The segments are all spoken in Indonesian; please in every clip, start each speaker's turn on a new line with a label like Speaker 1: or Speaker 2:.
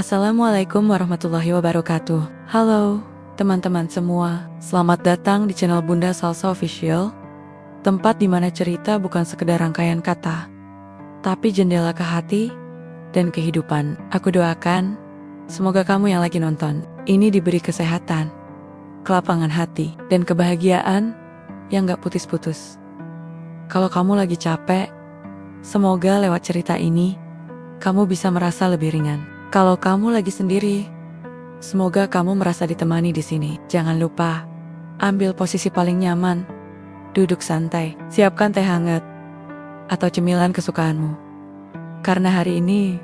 Speaker 1: Assalamualaikum warahmatullahi wabarakatuh. Halo, teman-teman semua. Selamat datang di channel Bunda Salsa Official, tempat di mana cerita bukan sekedar rangkaian kata, tapi jendela ke hati dan kehidupan. Aku doakan, semoga kamu yang lagi nonton ini diberi kesehatan, kelapangan hati, dan kebahagiaan yang gak putus-putus. Kalau kamu lagi capek, semoga lewat cerita ini, kamu bisa merasa lebih ringan. Kalau kamu lagi sendiri, semoga kamu merasa ditemani di sini. Jangan lupa, ambil posisi paling nyaman, duduk santai, siapkan teh hangat, atau cemilan kesukaanmu. Karena hari ini,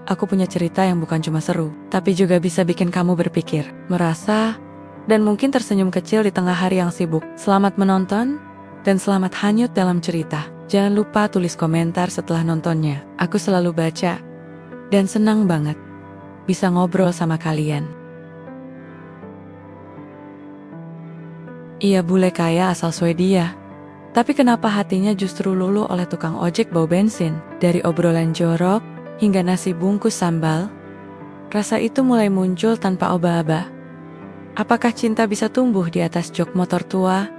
Speaker 1: aku punya cerita yang bukan cuma seru, tapi juga bisa bikin kamu berpikir, merasa, dan mungkin tersenyum kecil di tengah hari yang sibuk. Selamat menonton, dan selamat hanyut dalam cerita. Jangan lupa tulis komentar setelah nontonnya. Aku selalu baca, dan senang banget bisa ngobrol sama kalian. Ia bule kaya asal Swedia, tapi kenapa hatinya justru luluh oleh tukang ojek bau bensin? Dari obrolan jorok hingga nasi bungkus sambal, rasa itu mulai muncul tanpa oba-oba. Apakah cinta bisa tumbuh di atas jok motor tua,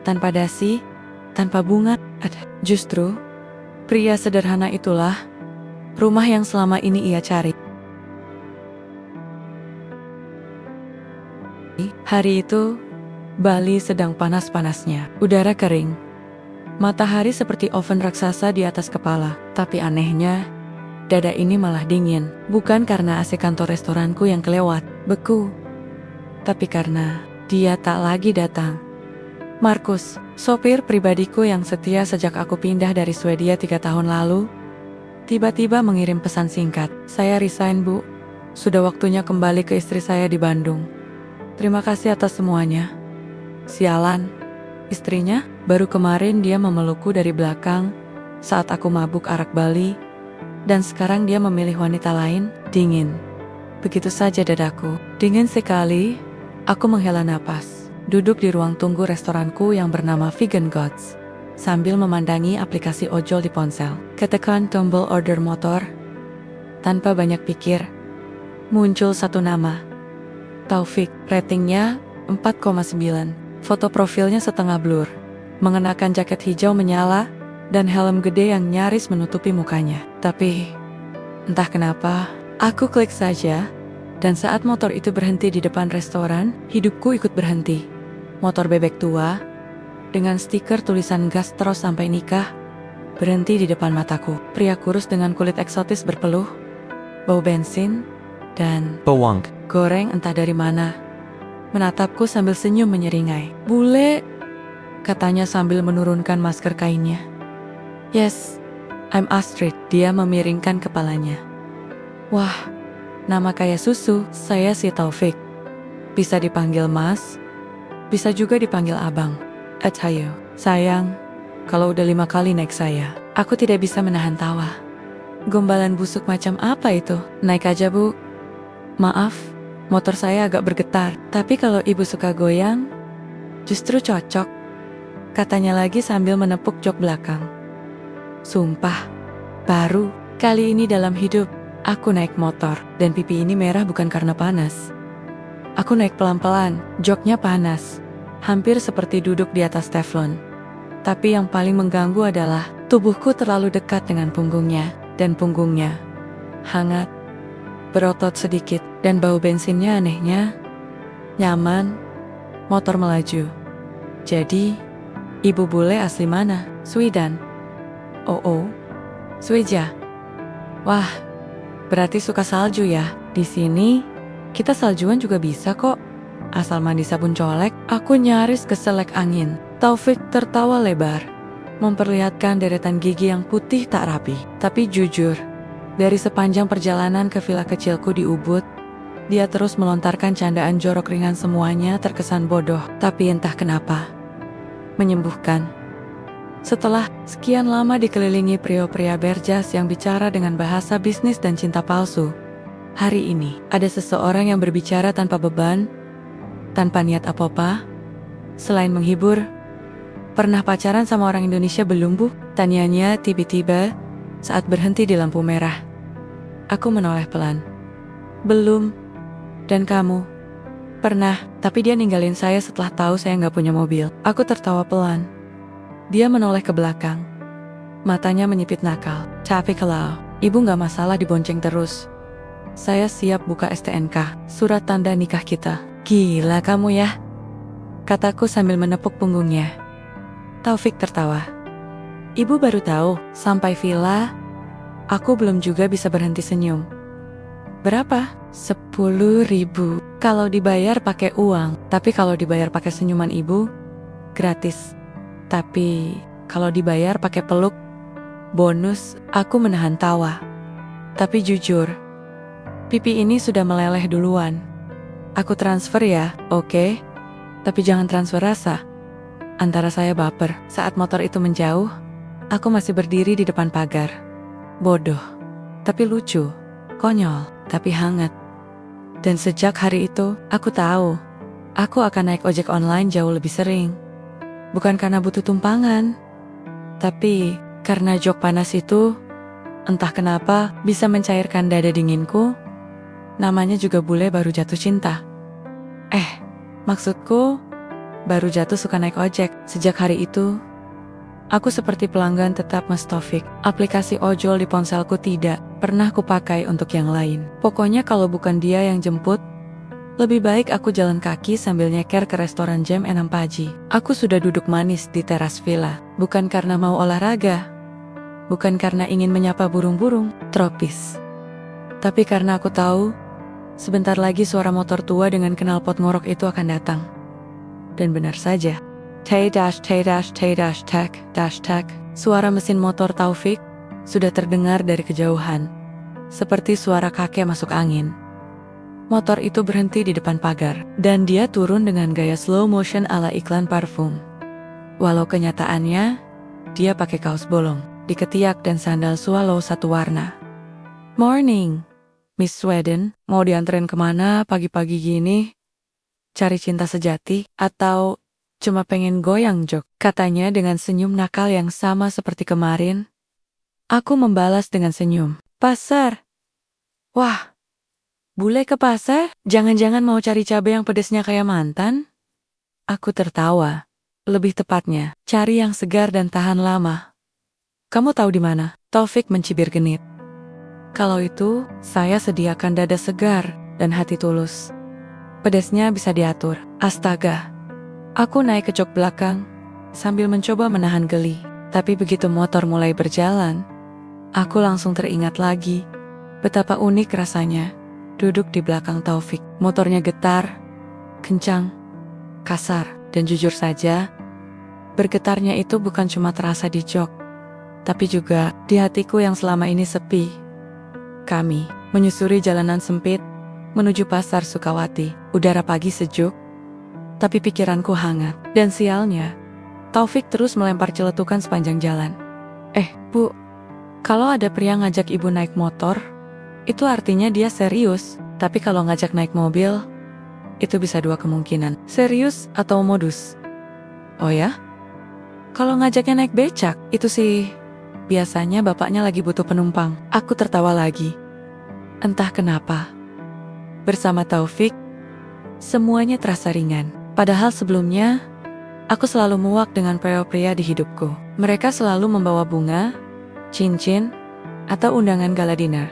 Speaker 1: tanpa dasi, tanpa bunga? Justru, pria sederhana itulah rumah yang selama ini ia cari. Hari itu, Bali sedang panas-panasnya. Udara kering. Matahari seperti oven raksasa di atas kepala. Tapi anehnya, dada ini malah dingin. Bukan karena AC kantor restoranku yang kelewat, beku. Tapi karena dia tak lagi datang. Markus, sopir pribadiku yang setia sejak aku pindah dari Swedia 3 tahun lalu, tiba-tiba mengirim pesan singkat. Saya resign, Bu. Sudah waktunya kembali ke istri saya di Bandung. Terima kasih atas semuanya. Sialan, istrinya, baru kemarin dia memelukku dari belakang saat aku mabuk arak Bali, dan sekarang dia memilih wanita lain. Dingin. Begitu saja dadaku. Dingin sekali, aku menghela napas. Duduk di ruang tunggu restoranku yang bernama Vegan Gods, sambil memandangi aplikasi ojol di ponsel. Ketekan tombol order motor. Tanpa banyak pikir, muncul satu nama. Taufik, ratingnya 4,9. Foto profilnya setengah blur, mengenakan jaket hijau menyala, dan helm gede yang nyaris menutupi mukanya. Tapi, entah kenapa, aku klik saja, dan saat motor itu berhenti di depan restoran, hidupku ikut berhenti. Motor bebek tua, dengan stiker tulisan gas terus sampai nikah, berhenti di depan mataku. Pria kurus dengan kulit eksotis berpeluh, bau bensin, dan
Speaker 2: bawang
Speaker 1: goreng entah dari mana, menatapku sambil senyum menyeringai. Bule, katanya sambil menurunkan masker kainnya. Yes, I'm Astrid. Dia memiringkan kepalanya. Wah, nama kayak susu. Saya si Taufik. Bisa dipanggil Mas, bisa juga dipanggil Abang. Ayo, sayang, kalau udah 5 kali naik saya, aku tidak bisa menahan tawa. Gombalan busuk macam apa itu? Naik aja, Bu. Maaf, motor saya agak bergetar, tapi kalau ibu suka goyang, justru cocok, katanya lagi sambil menepuk jok belakang. Sumpah, baru kali ini dalam hidup, aku naik motor, dan pipi ini merah bukan karena panas. Aku naik pelan-pelan, joknya panas, hampir seperti duduk di atas teflon. Tapi yang paling mengganggu adalah, tubuhku terlalu dekat dengan punggungnya, dan punggungnya hangat, berotot sedikit, dan bau bensinnya anehnya nyaman. Motor melaju. Jadi, ibu bule asli mana? Sweden. Oh, Swedia. Wah, berarti suka salju ya. Di sini, kita saljuan juga bisa kok. Asal mandi sabun colek. Aku nyaris keselek angin. Taufik tertawa lebar, memperlihatkan deretan gigi yang putih tak rapi. Tapi jujur, dari sepanjang perjalanan ke villa kecilku di Ubud, dia terus melontarkan candaan jorok ringan, semuanya terkesan bodoh, tapi entah kenapa menyembuhkan. Setelah sekian lama dikelilingi pria-pria berjas yang bicara dengan bahasa bisnis dan cinta palsu, hari ini ada seseorang yang berbicara tanpa beban, tanpa niat apa-apa, selain menghibur. Pernah pacaran sama orang Indonesia belum, Bu? Tanyanya tiba-tiba saat berhenti di lampu merah. Aku menoleh pelan. Belum. Dan kamu? Pernah, tapi dia ninggalin saya setelah tahu saya nggak punya mobil. Aku tertawa pelan. Dia menoleh ke belakang. Matanya menyipit nakal. Tapi kalau ibu nggak masalah dibonceng terus, saya siap buka STNK, surat tanda nikah kita. Gila kamu ya, kataku sambil menepuk punggungnya. Taufik tertawa. Ibu baru tahu, sampai villa, aku belum juga bisa berhenti senyum. Berapa? 10.000. Kalau dibayar pakai uang, tapi kalau dibayar pakai senyuman ibu, gratis. Tapi kalau dibayar pakai peluk, bonus. Aku menahan tawa. Tapi jujur, pipi ini sudah meleleh duluan. Aku transfer ya, oke? Tapi jangan transfer rasa. Antara saya baper. Saat motor itu menjauh, aku masih berdiri di depan pagar. Bodoh, tapi lucu. Konyol, tapi hangat. Dan sejak hari itu, aku tahu, aku akan naik ojek online jauh lebih sering. Bukan karena butuh tumpangan, tapi karena jok panas itu, entah kenapa bisa mencairkan dada dinginku. Namanya juga bule baru jatuh cinta. Maksudku, baru jatuh suka naik ojek. Sejak hari itu, aku seperti pelanggan tetap Mas Taufik. Aplikasi ojol di ponselku tidak pernah kupakai untuk yang lain. Pokoknya kalau bukan dia yang jemput, lebih baik aku jalan kaki sambil nyeker ke restoran Jam Enam Paji. Aku sudah duduk manis di teras villa, bukan karena mau olahraga, bukan karena ingin menyapa burung-burung tropis, tapi karena aku tahu, sebentar lagi suara motor tua dengan knalpot ngorok itu akan datang. Dan benar saja. Tak. Suara mesin motor Taufik sudah terdengar dari kejauhan, seperti suara kakek masuk angin. Motor itu berhenti di depan pagar, dan dia turun dengan gaya slow motion ala iklan parfum. Walau kenyataannya, dia pakai kaos bolong, diketiak dan sandal swallow satu warna. Morning, Miss Sweden, mau dianterin kemana pagi-pagi gini? Cari cinta sejati, atau cuma pengen goyang jok? Katanya dengan senyum nakal yang sama seperti kemarin. Aku membalas dengan senyum. Pasar. Wah, bule ke pasar? Jangan-jangan mau cari cabai yang pedesnya kayak mantan? Aku tertawa. Lebih tepatnya, cari yang segar dan tahan lama. Kamu tahu di mana? Taufik mencibir genit. Kalau itu, saya sediakan dada segar dan hati tulus. Pedesnya bisa diatur. Astaga. Aku naik ke jok belakang sambil mencoba menahan geli. Tapi begitu motor mulai berjalan, aku langsung teringat lagi betapa unik rasanya duduk di belakang Taufik. Motornya getar, kencang, kasar, dan jujur saja, bergetarnya itu bukan cuma terasa di jok, tapi juga di hatiku yang selama ini sepi. Kami menyusuri jalanan sempit menuju pasar Sukawati. Udara pagi sejuk, tapi pikiranku hangat. Dan sialnya, Taufik terus melempar celetukan sepanjang jalan. Bu, kalau ada pria ngajak ibu naik motor, itu artinya dia serius. Tapi kalau ngajak naik mobil, itu bisa dua kemungkinan. Serius atau modus. Oh ya? Kalau ngajaknya naik becak, itu sih biasanya bapaknya lagi butuh penumpang. Aku tertawa lagi. Entah kenapa, bersama Taufik, semuanya terasa ringan. Padahal sebelumnya, aku selalu muak dengan pria-pria di hidupku. Mereka selalu membawa bunga, cincin, atau undangan gala dinner.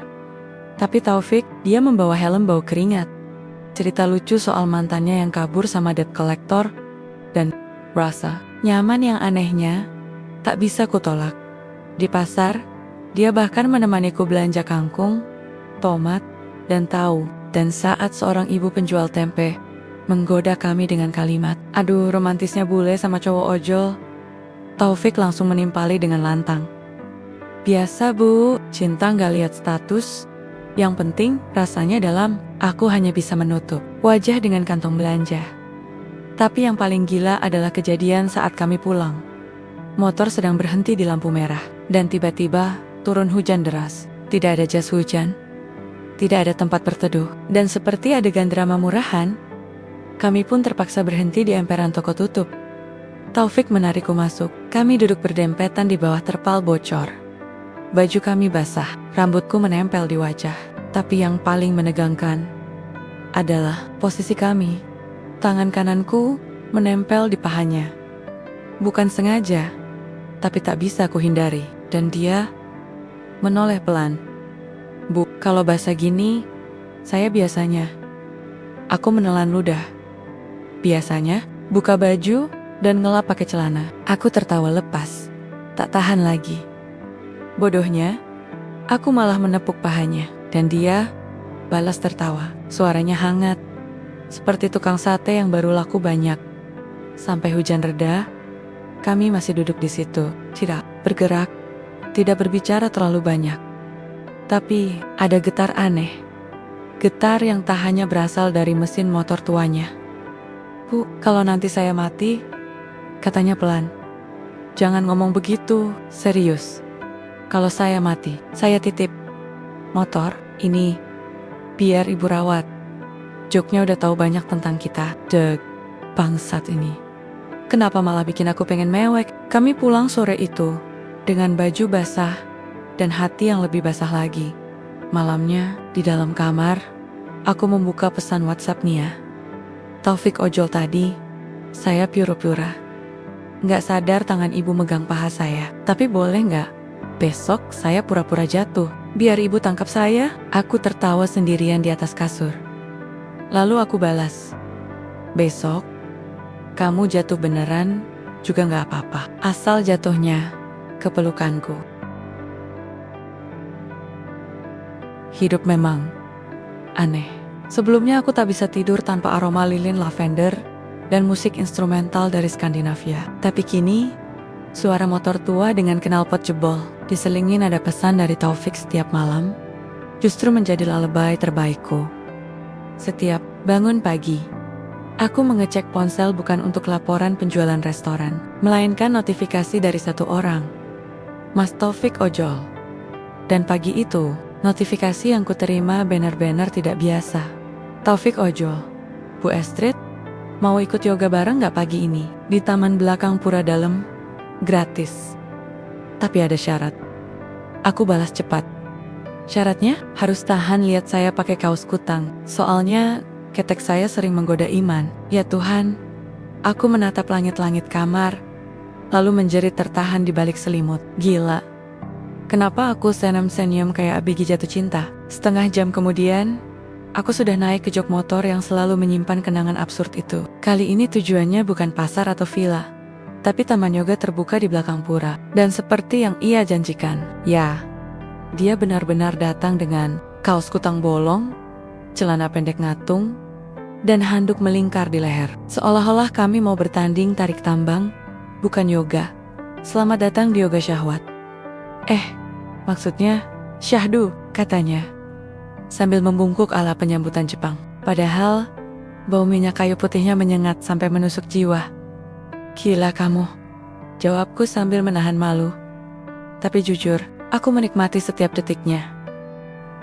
Speaker 1: Tapi Taufik, dia membawa helm bau keringat, cerita lucu soal mantannya yang kabur sama debt collector, dan rasa nyaman yang anehnya tak bisa kutolak. Di pasar, dia bahkan menemaniku belanja kangkung, tomat, dan tahu. Dan saat seorang ibu penjual tempe menggoda kami dengan kalimat, "Aduh, romantisnya bule sama cowok ojol," Taufik langsung menimpali dengan lantang. "Biasa bu, cinta nggak lihat status. Yang penting rasanya dalam." Aku hanya bisa menutup wajah dengan kantong belanja. Tapi yang paling gila adalah kejadian saat kami pulang. Motor sedang berhenti di lampu merah, dan tiba-tiba turun hujan deras. Tidak ada jas hujan, tidak ada tempat berteduh, dan seperti adegan drama murahan, kami pun terpaksa berhenti di emperan toko tutup. Taufik menarikku masuk. Kami duduk berdempetan di bawah terpal bocor. Baju kami basah, rambutku menempel di wajah. Tapi yang paling menegangkan adalah posisi kami. Tangan kananku menempel di pahanya. Bukan sengaja, tapi tak bisa kuhindari. Dan dia menoleh pelan. Bu, kalau bahasa gini, saya biasanya. Aku menelan ludah. Biasanya, buka baju dan ngelap pakai celana. Aku tertawa lepas. Tak tahan lagi. Bodohnya, aku malah menepuk pahanya. Dan dia balas tertawa. Suaranya hangat. Seperti tukang sate yang baru laku banyak. Sampai hujan reda, kami masih duduk di situ. Tidak bergerak. Tidak berbicara terlalu banyak. Tapi ada getar aneh. Getar yang tak hanya berasal dari mesin motor tuanya. Bu, kalau nanti saya mati, katanya pelan. Jangan ngomong begitu, serius. Kalau saya mati, saya titip motor ini biar ibu rawat. Joknya udah tahu banyak tentang kita. Deg, bangsat ini. Kenapa malah bikin aku pengen mewek? Kami pulang sore itu dengan baju basah dan hati yang lebih basah lagi. Malamnya, di dalam kamar, aku membuka pesan WhatsApp Nia. Taufik ojol tadi, saya pura-pura. Nggak sadar tangan ibu megang paha saya. Tapi boleh nggak? Besok saya pura-pura jatuh. Biar ibu tangkap saya. Aku tertawa sendirian di atas kasur. Lalu aku balas. Besok, kamu jatuh beneran juga nggak apa-apa. Asal jatuhnya ke pelukanku. Hidup memang aneh. Sebelumnya aku tak bisa tidur tanpa aroma lilin lavender dan musik instrumental dari Skandinavia. Tapi kini, suara motor tua dengan knalpot jebol, diselingin ada pesan dari Taufik setiap malam, justru menjadi lullaby terbaikku. Setiap bangun pagi, aku mengecek ponsel bukan untuk laporan penjualan restoran, melainkan notifikasi dari satu orang, Mas Taufik ojol. Dan pagi itu, notifikasi yang kuterima benar-benar tidak biasa. Taufik ojol. Bu Astrid, mau ikut yoga bareng gak pagi ini? Di taman belakang pura dalam, gratis. Tapi ada syarat. Aku balas cepat. Syaratnya harus tahan lihat saya pakai kaos kutang. Soalnya ketek saya sering menggoda iman. Ya Tuhan, aku menatap langit-langit kamar, lalu menjerit tertahan di balik selimut. Gila. Kenapa aku senyum-senyum kayak abigi jatuh cinta? Setengah jam kemudian, aku sudah naik ke jok motor yang selalu menyimpan kenangan absurd itu. Kali ini tujuannya bukan pasar atau villa, tapi taman yoga terbuka di belakang pura. Dan seperti yang ia janjikan, ya, dia benar-benar datang dengan kaos kutang bolong, celana pendek ngatung, dan handuk melingkar di leher. Seolah-olah kami mau bertanding tarik tambang, bukan yoga. Selamat datang di yoga syahwat. Maksudnya syahdu, katanya, sambil membungkuk ala penyambutan Jepang. Padahal, bau minyak kayu putihnya menyengat sampai menusuk jiwa. Gila kamu, jawabku sambil menahan malu. Tapi jujur, aku menikmati setiap detiknya.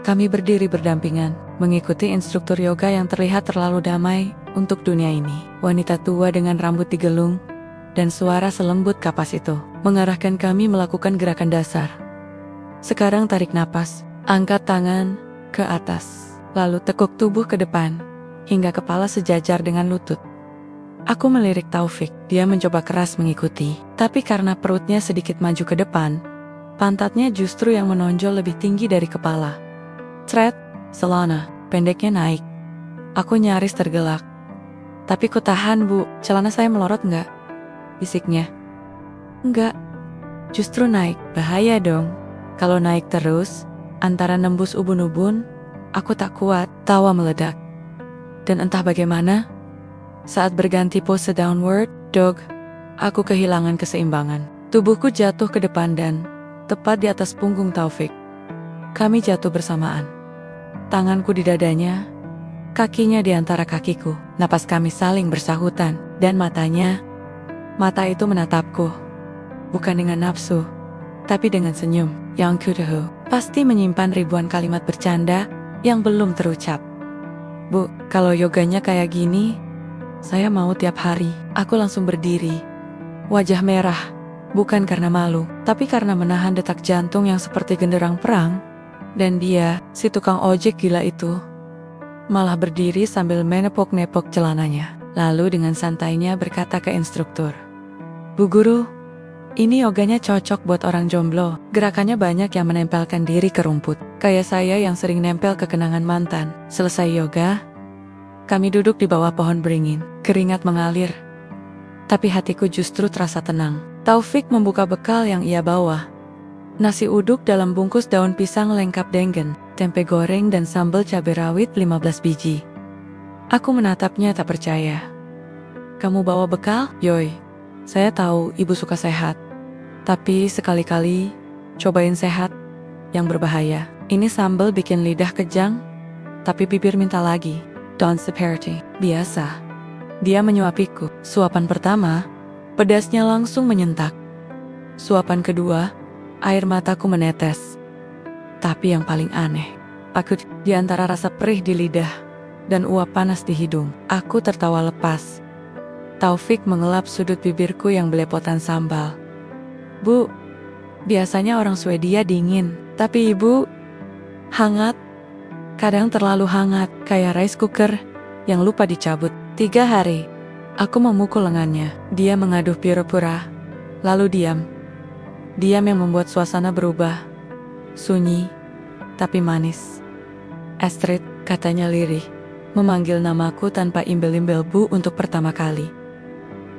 Speaker 1: Kami berdiri berdampingan, mengikuti instruktur yoga yang terlihat terlalu damai untuk dunia ini. Wanita tua dengan rambut digelung dan suara selembut kapas itu mengarahkan kami melakukan gerakan dasar. Sekarang tarik napas, angkat tangan ke atas, lalu tekuk tubuh ke depan, hingga kepala sejajar dengan lutut. Aku melirik Taufik, dia mencoba keras mengikuti, tapi karena perutnya sedikit maju ke depan, pantatnya justru yang menonjol lebih tinggi dari kepala. Cret, celana pendeknya naik. Aku nyaris tergelak. Tapi ku tahan bu, celana saya melorot nggak? Bisiknya. Enggak, justru naik, bahaya dong. Kalau naik terus, antara nembus ubun-ubun, aku tak kuat, tawa meledak. Dan entah bagaimana, saat berganti pose downward dog, aku kehilangan keseimbangan. Tubuhku jatuh ke depan dan tepat di atas punggung Taufik. Kami jatuh bersamaan. Tanganku di dadanya, kakinya di antara kakiku. Napas kami saling bersahutan, dan mata itu menatapku. Bukan dengan nafsu, tapi dengan senyum yang kuduhu. Pasti menyimpan ribuan kalimat bercanda yang belum terucap. Bu, kalau yoganya kayak gini, saya mau tiap hari. Aku langsung berdiri. Wajah merah, bukan karena malu, tapi karena menahan detak jantung yang seperti genderang perang Dan dia, si tukang ojek gila itu, malah berdiri sambil menepok-nepok celananya. Lalu dengan santainya berkata ke instruktur, "Bu guru, ini yoganya cocok buat orang jomblo. Gerakannya banyak yang menempelkan diri ke rumput. Kayak saya yang sering nempel ke kenangan mantan." Selesai yoga, kami duduk di bawah pohon beringin. Keringat mengalir, tapi hatiku justru terasa tenang. Taufik membuka bekal yang ia bawa. Nasi uduk dalam bungkus daun pisang lengkap dengen, tempe goreng dan sambal cabai rawit 15 biji. Aku menatapnya tak percaya. "Kamu bawa bekal?" "Yoi, saya tahu ibu suka sehat. Tapi sekali-kali cobain sehat yang berbahaya. Ini sambal bikin lidah kejang, tapi bibir minta lagi." "Don't seperti biasa." Dia menyuapiku. Suapan pertama, pedasnya langsung menyentak. Suapan kedua, air mataku menetes. Tapi yang paling aneh, aku di antara rasa perih di lidah dan uap panas di hidung, aku tertawa lepas. Taufik mengelap sudut bibirku yang belepotan sambal. "Bu, biasanya orang Swedia dingin, tapi ibu hangat. Kadang terlalu hangat, kayak rice cooker yang lupa dicabut." 3 hari, aku memukul lengannya. Dia mengaduh pura-pura, lalu diam. Diam yang membuat suasana berubah. Sunyi, tapi manis. "Astrid," katanya lirih, memanggil namaku tanpa imbel-imbel bu untuk pertama kali.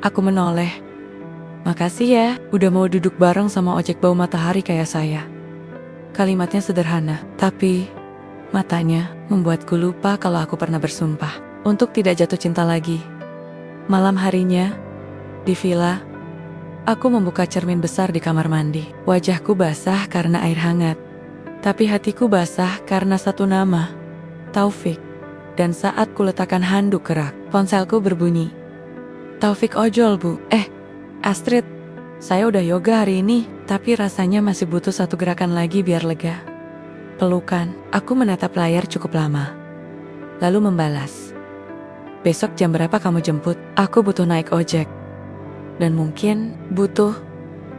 Speaker 1: Aku menoleh. "Makasih ya, udah mau duduk bareng sama ojek bau matahari kayak saya." Kalimatnya sederhana, tapi matanya membuatku lupa kalau aku pernah bersumpah untuk tidak jatuh cinta lagi. Malam harinya, di villa, aku membuka cermin besar di kamar mandi. Wajahku basah karena air hangat, tapi hatiku basah karena satu nama, Taufik. Dan saat kuletakkan handuk kerak, ponselku berbunyi. "Taufik ojol bu." Astrid, saya udah yoga hari ini, tapi rasanya masih butuh satu gerakan lagi biar lega." Pelukan. Aku menatap layar cukup lama, lalu membalas, "Besok jam berapa kamu jemput? Aku butuh naik ojek. Dan mungkin butuh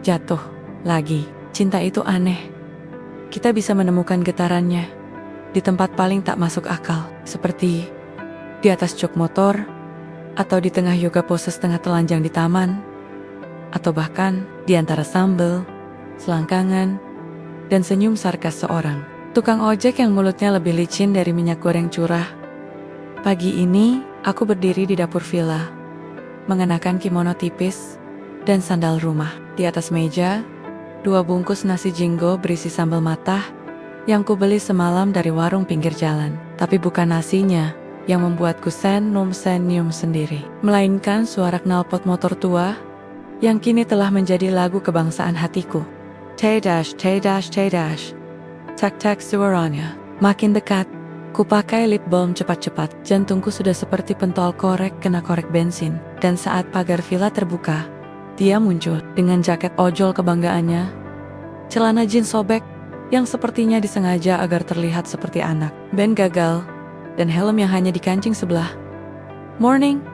Speaker 1: jatuh lagi." Cinta itu aneh. Kita bisa menemukan getarannya di tempat paling tak masuk akal, seperti di atas jok motor, atau di tengah yoga pose setengah telanjang di taman, atau bahkan di antara sambal, selangkangan, dan senyum sarkas seorang tukang ojek yang mulutnya lebih licin dari minyak goreng curah. Pagi ini, aku berdiri di dapur villa, mengenakan kimono tipis dan sandal rumah. Di atas meja, 2 bungkus nasi jinggo berisi sambal matah yang kubeli semalam dari warung pinggir jalan. Tapi bukan nasinya yang membuatku senyum sendiri, melainkan suara knalpot motor tua yang kini telah menjadi lagu kebangsaan hatiku. Tedash, tedash, tedash. Tak-tak suaranya. Makin dekat, kupakai lip balm cepat-cepat. Jantungku sudah seperti pentol korek kena korek bensin. Dan saat pagar villa terbuka, dia muncul dengan jaket ojol kebanggaannya, celana jeans sobek yang sepertinya disengaja agar terlihat seperti anak, band gagal, dan helm yang hanya dikancing sebelah. "Morning,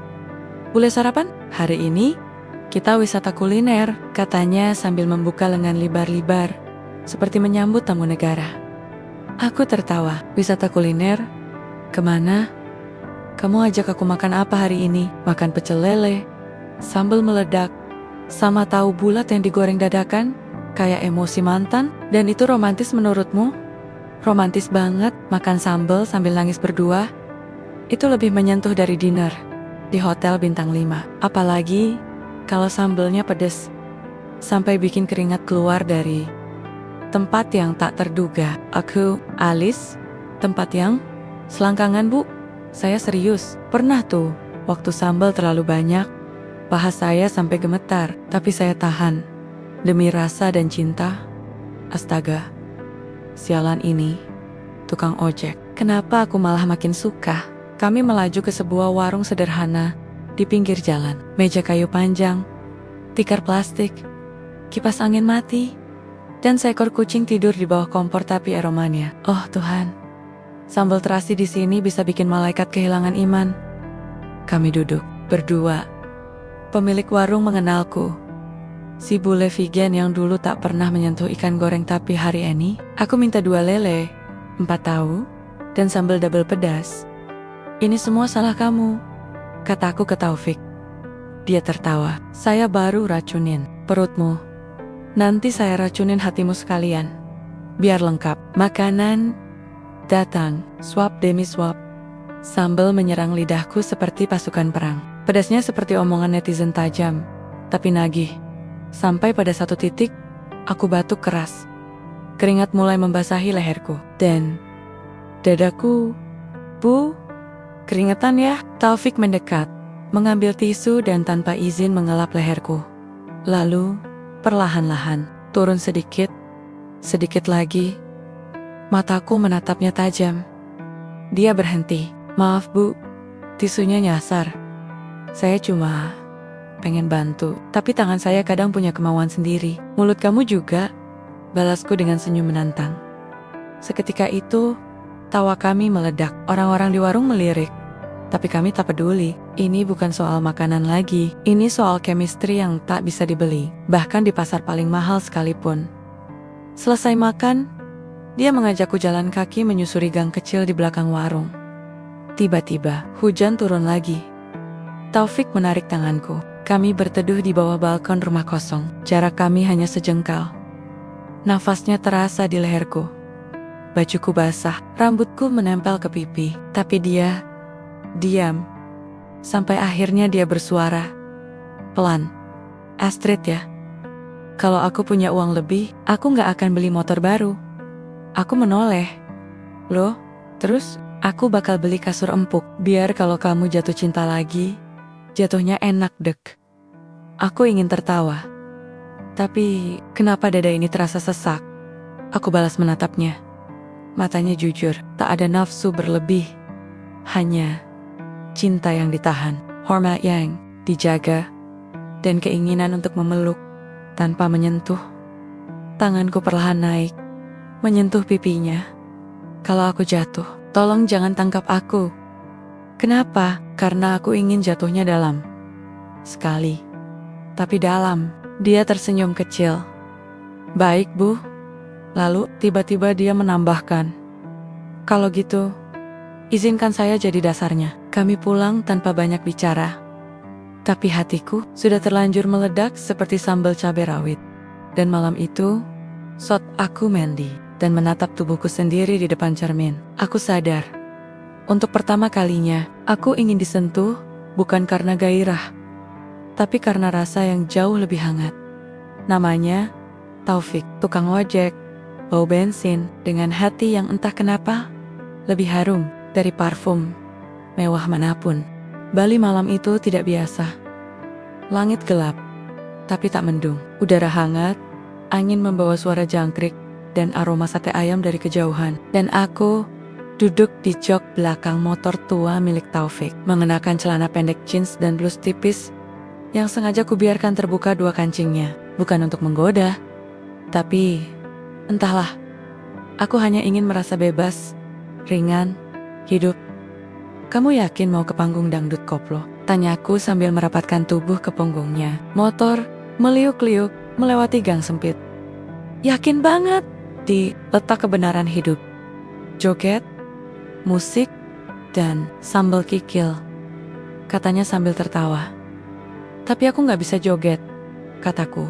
Speaker 1: boleh sarapan? Hari ini kita wisata kuliner," katanya sambil membuka lengan libar-libar, seperti menyambut tamu negara. Aku tertawa. "Wisata kuliner? Kemana? Kamu ajak aku makan apa hari ini?" "Makan pecel lele, sambal meledak, sama tahu bulat yang digoreng dadakan, kayak emosi mantan." "Dan itu romantis menurutmu?" "Romantis banget, makan sambal sambil nangis berdua. Itu lebih menyentuh dari dinner di hotel bintang 5. Apalagi kalau sambalnya pedes sampai bikin keringat keluar dari tempat yang tak terduga." "Aku, Alice, tempat yang selangkangan bu." "Saya serius, pernah tuh, waktu sambal terlalu banyak, paha saya sampai gemetar, tapi saya tahan. Demi rasa dan cinta." Astaga, sialan ini, tukang ojek. Kenapa aku malah makin suka? Kami melaju ke sebuah warung sederhana di pinggir jalan. Meja kayu panjang, tikar plastik, kipas angin mati, dan seekor kucing tidur di bawah kompor tapi aromanya. Oh Tuhan, sambal terasi di sini bisa bikin malaikat kehilangan iman. Kami duduk berdua. Pemilik warung mengenalku. Si bule vegan yang dulu tak pernah menyentuh ikan goreng, tapi hari ini aku minta 2 lele 4 tahu, dan sambal double pedas. Ini semua salah kamu, kataku ke Taufik. Dia tertawa. Saya baru racunin perutmu. Nanti saya racunin hatimu sekalian. Biar lengkap. Makanan datang, swap demi swap. Sambal menyerang lidahku seperti pasukan perang. Pedasnya seperti omongan netizen tajam, tapi nagih. Sampai pada satu titik, aku batuk keras. Keringat mulai membasahi leherku. Dan dadaku, Bu, keringetan ya? Taufik mendekat, mengambil tisu dan tanpa izin mengelap leherku. Lalu, perlahan-lahan, turun sedikit, sedikit lagi. Mataku menatapnya tajam. Dia berhenti. Maaf Bu, tisunya nyasar. Saya cuma pengen bantu, tapi tangan saya kadang punya kemauan sendiri. Mulut kamu juga, balasku dengan senyum menantang. Seketika itu, tawa kami meledak. Orang-orang di warung melirik. Tapi kami tak peduli. Ini bukan soal makanan lagi. Ini soal chemistry yang tak bisa dibeli. Bahkan di pasar paling mahal sekalipun. Selesai makan, dia mengajakku jalan kaki menyusuri gang kecil di belakang warung. Tiba-tiba, hujan turun lagi. Taufik menarik tanganku. Kami berteduh di bawah balkon rumah kosong. Jarak kami hanya sejengkal. Nafasnya terasa di leherku. Bajuku basah, rambutku menempel ke pipi. Tapi dia diam. Sampai akhirnya dia bersuara. Pelan. Astrid ya. Kalau aku punya uang lebih, aku gak akan beli motor baru. Aku menoleh. Loh, terus aku bakal beli kasur empuk. Biar kalau kamu jatuh cinta lagi, jatuhnya enak dek. Aku ingin tertawa. Tapi kenapa dada ini terasa sesak? Aku balas menatapnya. Matanya jujur, tak ada nafsu berlebih. Hanya cinta yang ditahan, hormat yang dijaga, dan keinginan untuk memeluk tanpa menyentuh. Tanganku perlahan naik, menyentuh pipinya. Kalau aku jatuh, tolong jangan tangkap aku. Kenapa? Karena aku ingin jatuhnya dalam. Sekali. Tapi dalam. Dia tersenyum kecil. Baik Bu. Lalu tiba-tiba dia menambahkan. Kalau gitu, izinkan saya jadi dasarnya. Kami pulang tanpa banyak bicara. Tapi hatiku sudah terlanjur meledak seperti sambal cabai rawit. Dan malam itu, aku mandi dan menatap tubuhku sendiri di depan cermin. Aku sadar. Untuk pertama kalinya, aku ingin disentuh bukan karena gairah, tapi karena rasa yang jauh lebih hangat. Namanya Taufik, tukang ojek, bau bensin, dengan hati yang entah kenapa lebih harum dari parfum mewah manapun. Bali malam itu tidak biasa. Langit gelap, tapi tak mendung. Udara hangat, angin membawa suara jangkrik dan aroma sate ayam dari kejauhan. Dan aku duduk di jok belakang motor tua milik Taufik, mengenakan celana pendek jeans dan blus tipis yang sengaja kubiarkan terbuka dua kancingnya. Bukan untuk menggoda, tapi entahlah, aku hanya ingin merasa bebas, ringan, hidup. Kamu yakin mau ke panggung dangdut koplo? Tanyaku sambil merapatkan tubuh ke punggungnya. Motor meliuk-liuk melewati gang sempit. Yakin banget, di letak kebenaran hidup. Joget, musik, dan sambal kikil, katanya sambil tertawa. Tapi aku gak bisa joget, kataku.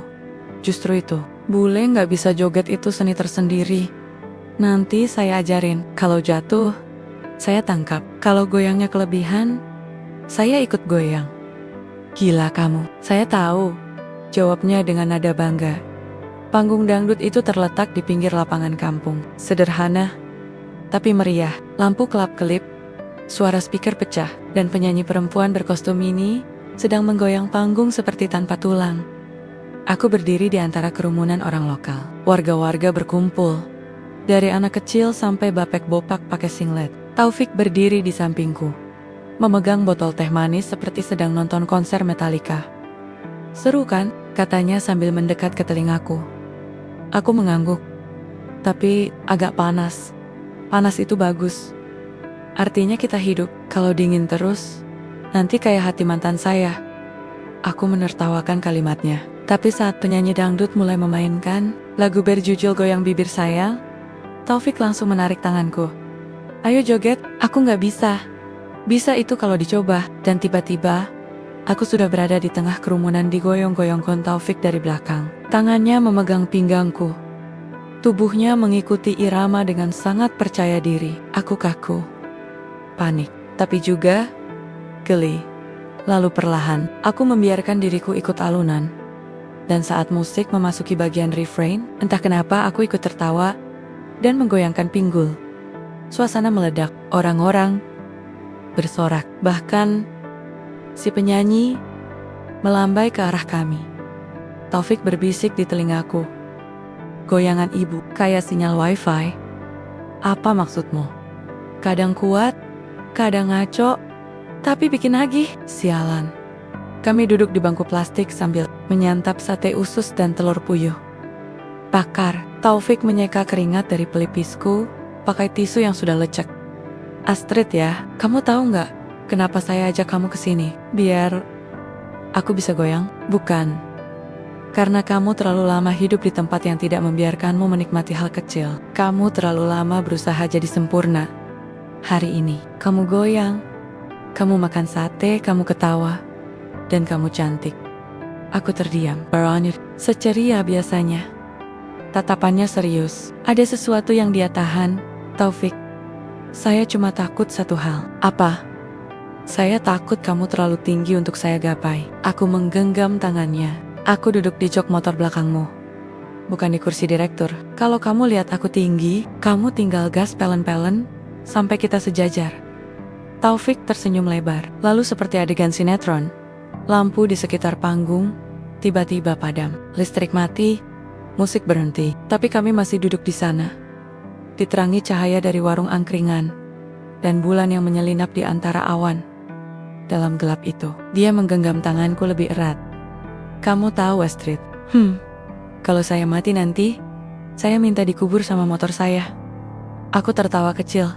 Speaker 1: Justru itu, bule gak bisa joget itu seni tersendiri. Nanti saya ajarin. Kalau jatuh, saya tangkap. Kalau goyangnya kelebihan, saya ikut goyang. Gila kamu. Saya tahu, jawabnya dengan nada bangga. Panggung dangdut itu terletak di pinggir lapangan kampung. Sederhana, tapi meriah. Lampu kelap-kelip, suara speaker pecah, dan penyanyi perempuan berkostum mini sedang menggoyang panggung seperti tanpa tulang. Aku berdiri di antara kerumunan orang lokal. Warga-warga berkumpul. Dari anak kecil sampai bapek bopak pakai singlet. Taufik berdiri di sampingku, memegang botol teh manis seperti sedang nonton konser Metallica. Seru kan? Katanya sambil mendekat ke telingaku. Aku mengangguk. Tapi agak panas. Panas itu bagus. Artinya kita hidup. Kalau dingin terus, nanti kayak hati mantan saya. Aku menertawakan kalimatnya. Tapi saat penyanyi dangdut mulai memainkan lagu berjudul Goyang Bibir Sayang, Taufik langsung menarik tanganku. Ayo joget, aku nggak bisa. Bisa itu kalau dicoba, dan tiba-tiba, aku sudah berada di tengah kerumunan digoyong-goyongkan Taufik dari belakang. Tangannya memegang pinggangku. Tubuhnya mengikuti irama dengan sangat percaya diri. Aku kaku, panik, tapi juga geli. Lalu perlahan, aku membiarkan diriku ikut alunan. Dan saat musik memasuki bagian refrain, entah kenapa aku ikut tertawa dan menggoyangkan pinggul. Suasana meledak, orang-orang bersorak. Bahkan si penyanyi melambai ke arah kami. Taufik berbisik di telingaku. Goyangan ibu, kayak sinyal wifi. Apa maksudmu? Kadang kuat, kadang ngaco, tapi bikin nagih. Sialan. Kami duduk di bangku plastik sambil menyantap sate usus dan telur puyuh. Bakar. Taufik menyeka keringat dari pelipisku pakai tisu yang sudah lecek. Astrid ya, kamu tahu nggak kenapa saya ajak kamu ke sini? Biar aku bisa goyang? Bukan. Karena kamu terlalu lama hidup di tempat yang tidak membiarkanmu menikmati hal kecil. Kamu terlalu lama berusaha jadi sempurna. Hari ini, kamu goyang. Kamu makan sate, kamu ketawa. Dan kamu cantik. Aku terdiam. Veronica seceria biasanya. Tatapannya serius. Ada sesuatu yang dia tahan. Taufik, saya cuma takut satu hal. Apa? Saya takut kamu terlalu tinggi untuk saya gapai. Aku menggenggam tangannya. Aku duduk di jok motor belakangmu. Bukan di kursi direktur. Kalau kamu lihat aku tinggi, kamu tinggal gas pelen-pelen sampai kita sejajar. Taufik tersenyum lebar. Lalu seperti adegan sinetron, lampu di sekitar panggung tiba-tiba padam. Listrik mati, musik berhenti. Tapi kami masih duduk di sana. Diterangi cahaya dari warung angkringan dan bulan yang menyelinap di antara awan. Dalam gelap itu, dia menggenggam tanganku lebih erat. Kamu tahu, Astrid, kalau saya mati nanti, saya minta dikubur sama motor saya. Aku tertawa kecil.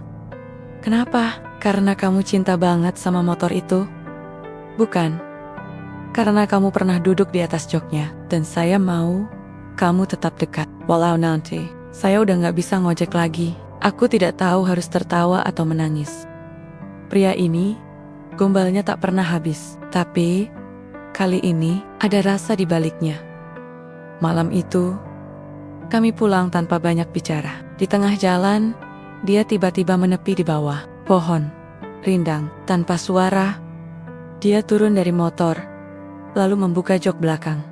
Speaker 1: Kenapa? Karena kamu cinta banget sama motor itu? Bukan. Karena kamu pernah duduk di atas joknya, dan saya mau kamu tetap dekat. Walau nanti, saya udah gak bisa ngojek lagi. Aku tidak tahu harus tertawa atau menangis. Pria ini, gombalnya tak pernah habis. Tapi, kali ini, ada rasa di baliknya. Malam itu, kami pulang tanpa banyak bicara. Di tengah jalan, dia tiba-tiba menepi di bawah pohon rindang. Tanpa suara, dia turun dari motor, lalu membuka jok belakang.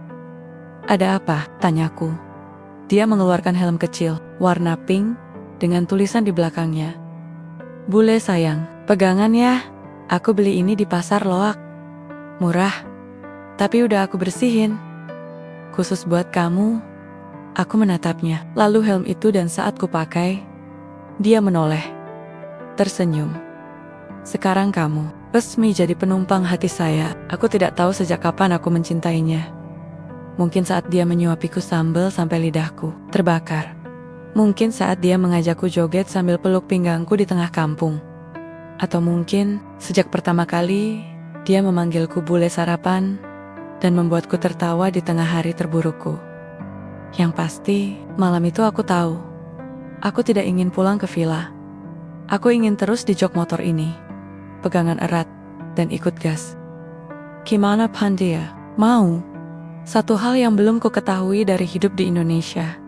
Speaker 1: Ada apa? Tanyaku. Dia mengeluarkan helm kecil, warna pink, dengan tulisan di belakangnya. Bule sayang, pegangan ya. Aku beli ini di pasar loak. Murah, tapi udah aku bersihin. Khusus buat kamu. Aku menatapnya, lalu helm itu dan saat kupakai, dia menoleh, tersenyum. Sekarang kamu resmi jadi penumpang hati saya. Aku tidak tahu sejak kapan aku mencintainya. Mungkin saat dia menyuapiku sambal sampai lidahku terbakar. Mungkin saat dia mengajakku joget sambil peluk pinggangku di tengah kampung. Atau mungkin sejak pertama kali dia memanggilku bule sarapan dan membuatku tertawa di tengah hari terburukku. Yang pasti, malam itu aku tahu. Aku tidak ingin pulang ke villa. Aku ingin terus di jok motor ini. Pegangan erat dan ikut gas. Gimana Pandia? Mau? Satu hal yang belum ku ketahui dari hidup di Indonesia.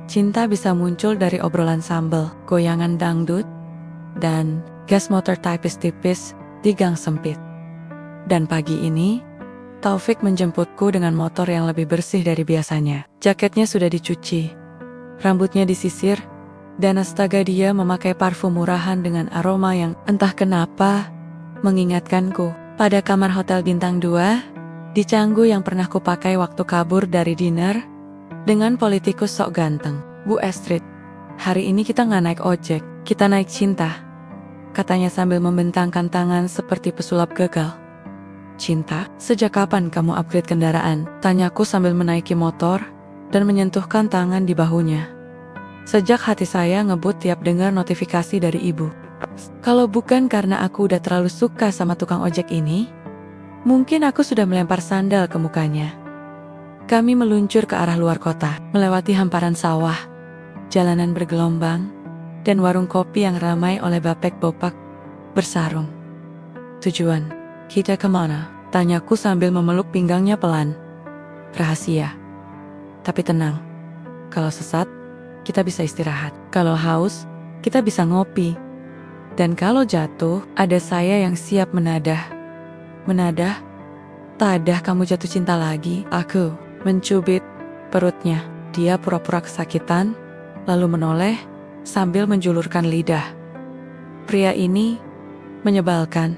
Speaker 1: Cinta bisa muncul dari obrolan sambal, goyangan dangdut, dan gas motor tipis-tipis di gang sempit. Dan pagi ini, Taufik menjemputku dengan motor yang lebih bersih dari biasanya. Jaketnya sudah dicuci, rambutnya disisir, dan astaga dia memakai parfum murahan dengan aroma yang entah kenapa mengingatkanku pada kamar hotel bintang 2 di Canggu yang pernah kupakai waktu kabur dari dinner dengan politikus sok ganteng. Bu Astrid, hari ini kita nggak naik ojek, kita naik cinta, katanya sambil membentangkan tangan seperti pesulap gagal. Cinta? Sejak kapan kamu upgrade kendaraan? Tanyaku sambil menaiki motor dan menyentuhkan tangan di bahunya. Sejak hati saya ngebut tiap dengar notifikasi dari ibu. Kalau bukan karena aku udah terlalu suka sama tukang ojek ini, mungkin aku sudah melempar sandal ke mukanya. Kami meluncur ke arah luar kota, melewati hamparan sawah, jalanan bergelombang, dan warung kopi yang ramai oleh bapek bopak bersarung. Tujuan kita kemana? Tanyaku sambil memeluk pinggangnya pelan. Rahasia. Tapi tenang, kalau sesat, kita bisa istirahat. Kalau haus, kita bisa ngopi. Dan kalau jatuh, ada saya yang siap menadah. Menadah? Tadah kamu jatuh cinta lagi? Aku mencubit perutnya. Dia pura-pura kesakitan, lalu menoleh sambil menjulurkan lidah. Pria ini menyebalkan,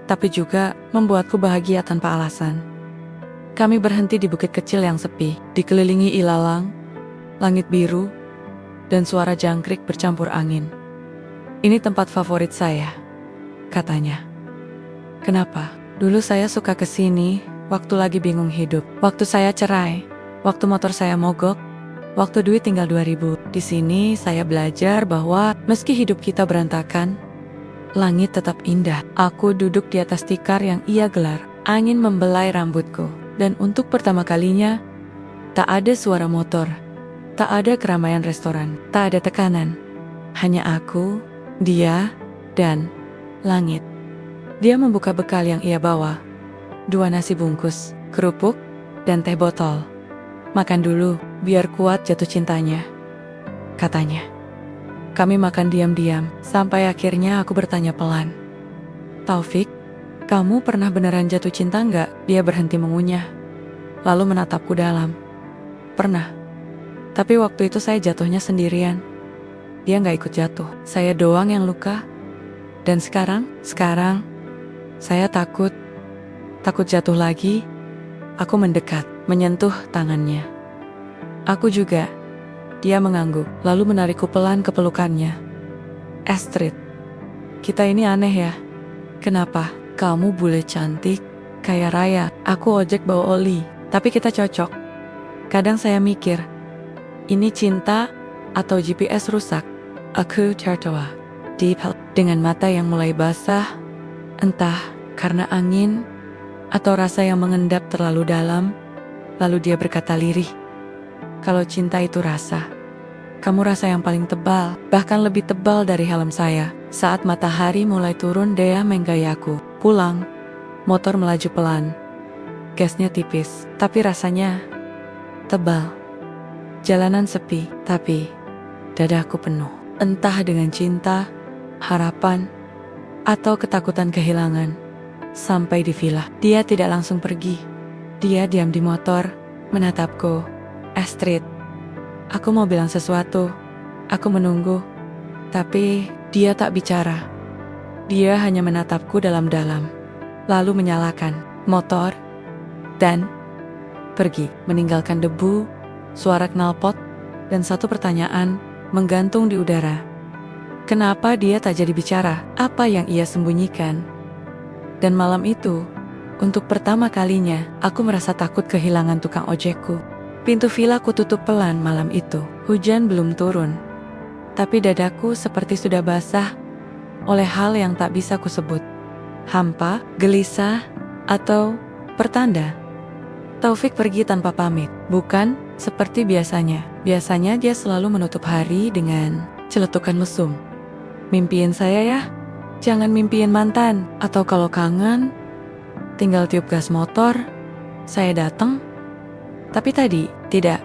Speaker 1: tapi juga membuatku bahagia tanpa alasan. Kami berhenti di bukit kecil yang sepi, dikelilingi ilalang, langit biru, dan suara jangkrik bercampur angin. Ini tempat favorit saya, katanya. Kenapa? Dulu saya suka kesini waktu lagi bingung hidup, waktu saya cerai, waktu motor saya mogok, waktu duit tinggal 2.000. Di sini saya belajar bahwa meski hidup kita berantakan, langit tetap indah. Aku duduk di atas tikar yang ia gelar. Angin membelai rambutku. Dan untuk pertama kalinya, tak ada suara motor. Tak ada keramaian restoran. Tak ada tekanan. Hanya aku, dia, dan langit. Dia membuka bekal yang ia bawa. 2 nasi bungkus, kerupuk, dan teh botol. Makan dulu, biar kuat jatuh cintanya, katanya. Kami makan diam-diam, sampai akhirnya aku bertanya pelan. Taufik, kamu pernah beneran jatuh cinta nggak? Dia berhenti mengunyah, lalu menatapku dalam. Pernah, tapi waktu itu saya jatuhnya sendirian. Dia nggak ikut jatuh, saya doang yang luka. Dan sekarang, saya takut jatuh lagi. Aku mendekat, menyentuh tangannya. Aku juga. Dia mengangguk, lalu menarikku pelan ke pelukannya. Astrid, kita ini aneh ya. Kenapa? Kamu bule cantik, kayak Raya. Aku ojek bawa oli, tapi kita cocok. Kadang saya mikir, ini cinta atau GPS rusak? Aku tertawa, dengan mata yang mulai basah, entah karena angin atau rasa yang mengendap terlalu dalam. Lalu dia berkata lirih, kalau cinta itu rasa, kamu rasa yang paling tebal, bahkan lebih tebal dari helm saya. Saat matahari mulai turun, dia menggayaku pulang. Motor melaju pelan, gasnya tipis, tapi rasanya tebal. Jalanan sepi, tapi dadaku penuh. Entah dengan cinta, harapan, atau ketakutan kehilangan. Sampai di villa, dia tidak langsung pergi. Dia diam di motor, menatapku. Astrid, aku mau bilang sesuatu. Aku menunggu, tapi dia tak bicara. Dia hanya menatapku dalam-dalam, lalu menyalakan motor, dan pergi, meninggalkan debu, suara knalpot, dan satu pertanyaan menggantung di udara. Kenapa dia tak jadi bicara? Apa yang ia sembunyikan? Dan malam itu, untuk pertama kalinya, aku merasa takut kehilangan tukang ojekku. Pintu villa ku tutup pelan malam itu. Hujan belum turun, tapi dadaku seperti sudah basah oleh hal yang tak bisa kusebut. Hampa, gelisah, atau pertanda. Taufik pergi tanpa pamit, bukan seperti biasanya. Biasanya dia selalu menutup hari dengan celetukan mesum. Mimpiin saya ya, jangan mimpiin mantan. Atau kalau kangen, tinggal tiup gas motor, saya datang. Tapi tadi, tidak.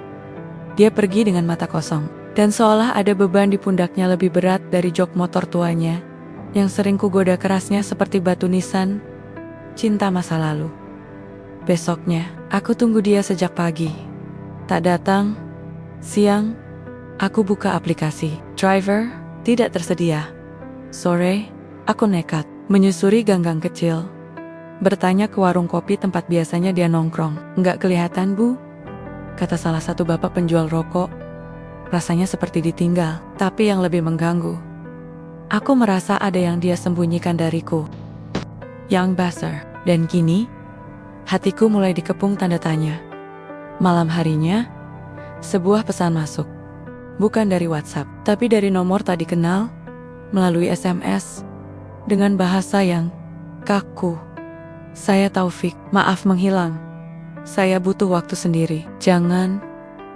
Speaker 1: Dia pergi dengan mata kosong, dan seolah ada beban di pundaknya lebih berat dari jok motor tuanya, yang sering kugoda kerasnya seperti batu nisan cinta masa lalu. Besoknya, aku tunggu dia sejak pagi. Tak datang. Siang, aku buka aplikasi. Driver, tidak tersedia. Sore, aku nekat menyusuri gang-gang kecil. Bertanya ke warung kopi tempat biasanya dia nongkrong. Nggak kelihatan, Bu, kata salah satu bapak penjual rokok. Rasanya seperti ditinggal, tapi yang lebih mengganggu. Aku merasa ada yang dia sembunyikan dariku. Young Basser. Dan kini, hatiku mulai dikepung tanda tanya. Malam harinya, sebuah pesan masuk. Bukan dari WhatsApp, tapi dari nomor tak dikenal, melalui SMS, dengan bahasa yang kaku. Saya Taufik, maaf menghilang. Saya butuh waktu sendiri. Jangan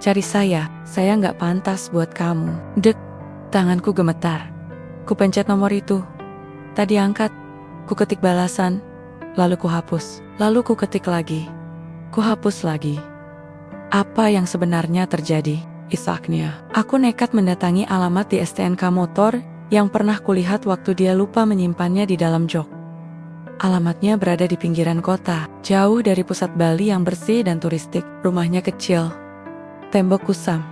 Speaker 1: cari saya nggak pantas buat kamu. Dek, Tanganku gemetar. Ku pencet nomor itu. Tak diangkat. Ku ketik balasan. Lalu ku hapus. Lalu ku ketik lagi. Ku hapus lagi. Apa yang sebenarnya terjadi? Isaknya. Aku nekat mendatangi alamat di STNK motor yang pernah kulihat waktu dia lupa menyimpannya di dalam jok. Alamatnya berada di pinggiran kota, jauh dari pusat Bali yang bersih dan turistik. Rumahnya kecil, tembok kusam.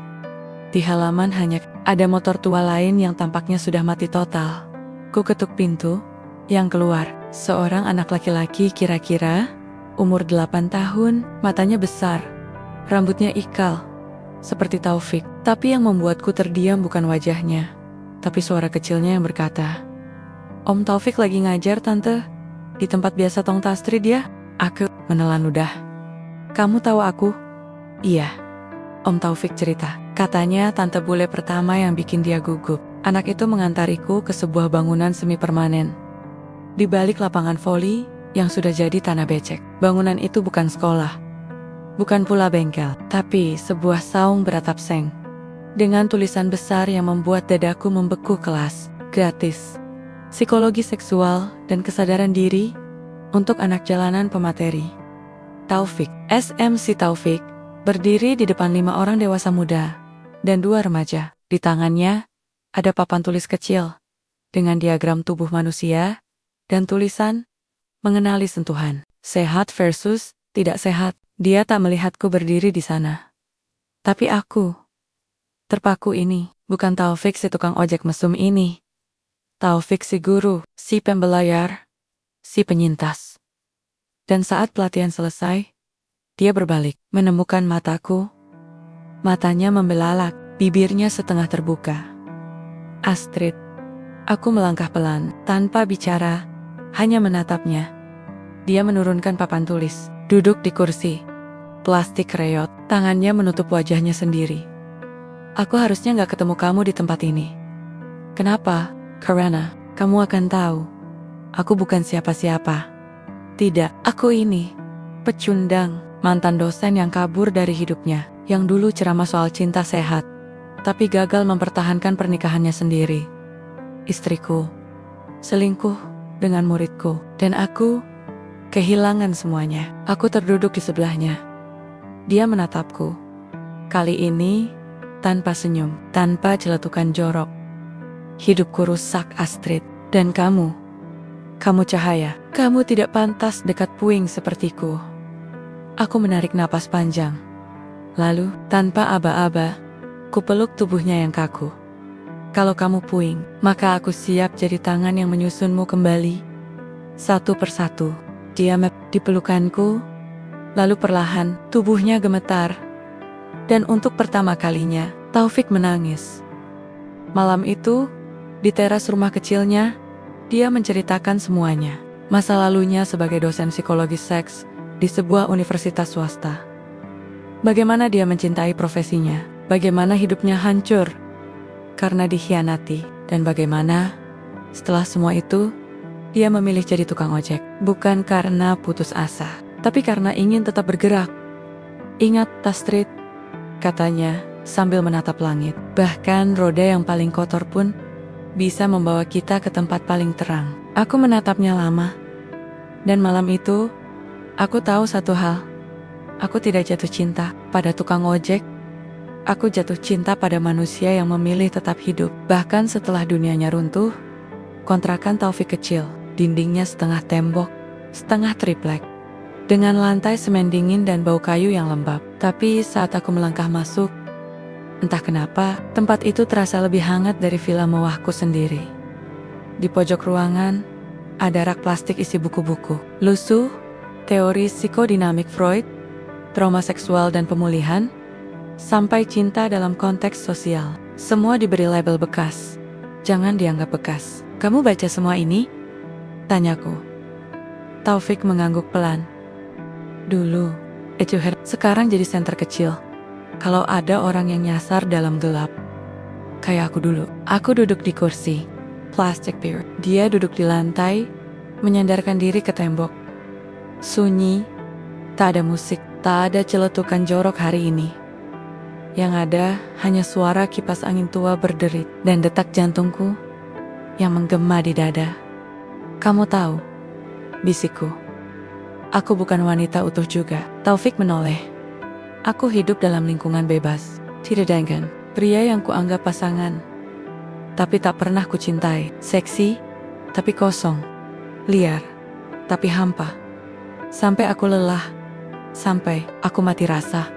Speaker 1: Di halaman hanya ada motor tua lain yang tampaknya sudah mati total. Ku ketuk pintu, yang keluar seorang anak laki-laki kira-kira umur 8 tahun, matanya besar, rambutnya ikal, seperti Taufik. Tapi yang membuatku terdiam bukan wajahnya, tapi suara kecilnya yang berkata, "Om Taufik lagi ngajar tante. Di tempat biasa tong Tastri dia." Aku menelan ludah. "Kamu tahu aku?" "Iya." Om Taufik cerita. Katanya tante bule pertama yang bikin dia gugup. Anak itu mengantariku ke sebuah bangunan semi permanen. Di balik lapangan voli yang sudah jadi tanah becek. Bangunan itu bukan sekolah. Bukan pula bengkel. Tapi sebuah saung beratap seng. Dengan tulisan besar yang membuat dadaku membeku. Kelas gratis. Psikologi seksual dan kesadaran diri untuk anak jalanan pemateri. Taufik, SMC Taufik, berdiri di depan 5 orang dewasa muda dan 2 remaja. Di tangannya ada papan tulis kecil dengan diagram tubuh manusia dan tulisan mengenali sentuhan. Sehat versus tidak sehat. Dia tak melihatku berdiri di sana. Tapi aku terpaku ini bukan Taufik si tukang ojek mesum ini. Taufik si guru, si pembelayar, si penyintas. Dan saat pelatihan selesai, dia berbalik, menemukan mataku. Matanya membelalak, bibirnya setengah terbuka. "Astrid." Aku melangkah pelan, tanpa bicara, hanya menatapnya. Dia menurunkan papan tulis, duduk di kursi. Plastik reyot, tangannya menutup wajahnya sendiri. "Aku harusnya gak ketemu kamu di tempat ini." "Kenapa?" "Karena kamu akan tahu, aku bukan siapa-siapa." "Tidak, aku ini pecundang, mantan dosen yang kabur dari hidupnya, yang dulu ceramah soal cinta sehat, tapi gagal mempertahankan pernikahannya sendiri. Istriku selingkuh dengan muridku, dan aku kehilangan semuanya." Aku terduduk di sebelahnya. Dia menatapku. Kali ini tanpa senyum, tanpa celetukan jorok. "Hidupku rusak, Astrid. Dan kamu cahaya. Kamu tidak pantas dekat puing sepertiku." Aku menarik napas panjang. Lalu, tanpa aba-aba, ku peluk tubuhnya yang kaku. "Kalau kamu puing, maka aku siap jadi tangan yang menyusunmu kembali. Satu persatu." Dia di pelukanku. Lalu perlahan, tubuhnya gemetar. Dan untuk pertama kalinya, Taufik menangis. Malam itu, di teras rumah kecilnya, dia menceritakan semuanya. Masa lalunya sebagai dosen psikologi seks di sebuah universitas swasta. Bagaimana dia mencintai profesinya, bagaimana hidupnya hancur karena dikhianati, dan bagaimana setelah semua itu, dia memilih jadi tukang ojek. Bukan karena putus asa, tapi karena ingin tetap bergerak. "Ingat, Astrid," katanya sambil menatap langit. "Bahkan roda yang paling kotor pun bisa membawa kita ke tempat paling terang." Aku menatapnya lama. Dan malam itu, aku tahu satu hal. Aku tidak jatuh cinta pada tukang ojek. Aku jatuh cinta pada manusia yang memilih tetap hidup. Bahkan setelah dunianya runtuh, kontrakan Taufik kecil, dindingnya setengah tembok, setengah triplek, dengan lantai semen dingin dan bau kayu yang lembab. Tapi saat aku melangkah masuk, entah kenapa, tempat itu terasa lebih hangat dari villa mewahku sendiri. Di pojok ruangan, ada rak plastik isi buku-buku. Lusuh, teori psikodinamik Freud, trauma seksual dan pemulihan, sampai cinta dalam konteks sosial. Semua diberi label bekas. "Jangan dianggap bekas." "Kamu baca semua ini?" tanyaku. Taufik mengangguk pelan. "Dulu, sekarang jadi senter kecil. Kalau ada orang yang nyasar dalam gelap. Kayak aku dulu." Aku duduk di kursi plastik pier. Dia duduk di lantai, menyandarkan diri ke tembok. Sunyi, tak ada musik, tak ada celetukan jorok hari ini. Yang ada hanya suara kipas angin tua berderit dan detak jantungku yang menggema di dada. Kamu tahu, bisikku. Aku bukan wanita utuh juga. Taufik menoleh. Aku hidup dalam lingkungan bebas. Tidak dengan pria yang kuanggap pasangan. Tapi tak pernah kucintai. Seksi, tapi kosong. Liar, tapi hampa. Sampai aku lelah. Sampai aku mati rasa.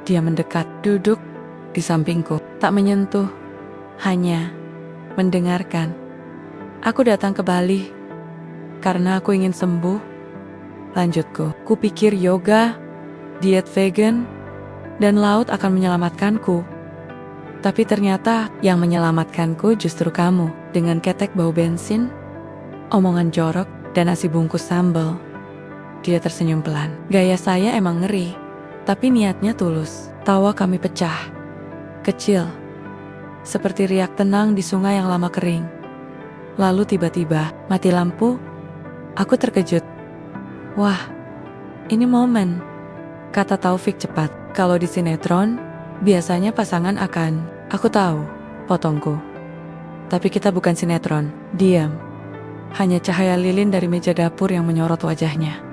Speaker 1: Dia mendekat, duduk di sampingku. Tak menyentuh, hanya mendengarkan. Aku datang ke Bali karena aku ingin sembuh. Lanjutku, kupikir yoga, diet vegan, dan laut akan menyelamatkanku. Tapi ternyata yang menyelamatkanku justru kamu. Dengan ketek bau bensin, omongan jorok, dan nasi bungkus sambal. Dia tersenyum pelan. Gaya saya emang ngeri, tapi niatnya tulus. Tawa kami pecah. Kecil, seperti riak tenang di sungai yang lama kering. Lalu tiba-tiba, mati lampu. Aku terkejut. Wah, ini momen, kata Taufik cepat. Kalau di sinetron, biasanya pasangan akan, aku tahu, potongku. Tapi kita bukan sinetron. Diam. Hanya cahaya lilin dari meja dapur yang menyorot wajahnya.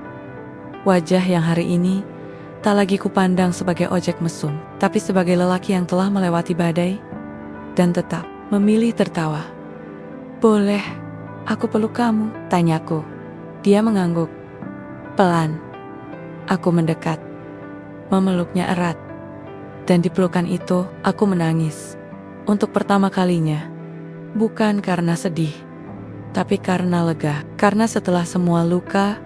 Speaker 1: Wajah yang hari ini tak lagi kupandang sebagai ojek mesum, tapi sebagai lelaki yang telah melewati badai dan tetap memilih tertawa. Boleh aku peluk kamu? Tanyaku. Dia mengangguk. Pelan. Aku mendekat, memeluknya erat. Dan di pelukan itu, aku menangis. Untuk pertama kalinya. Bukan karena sedih, tapi karena lega. Karena setelah semua luka,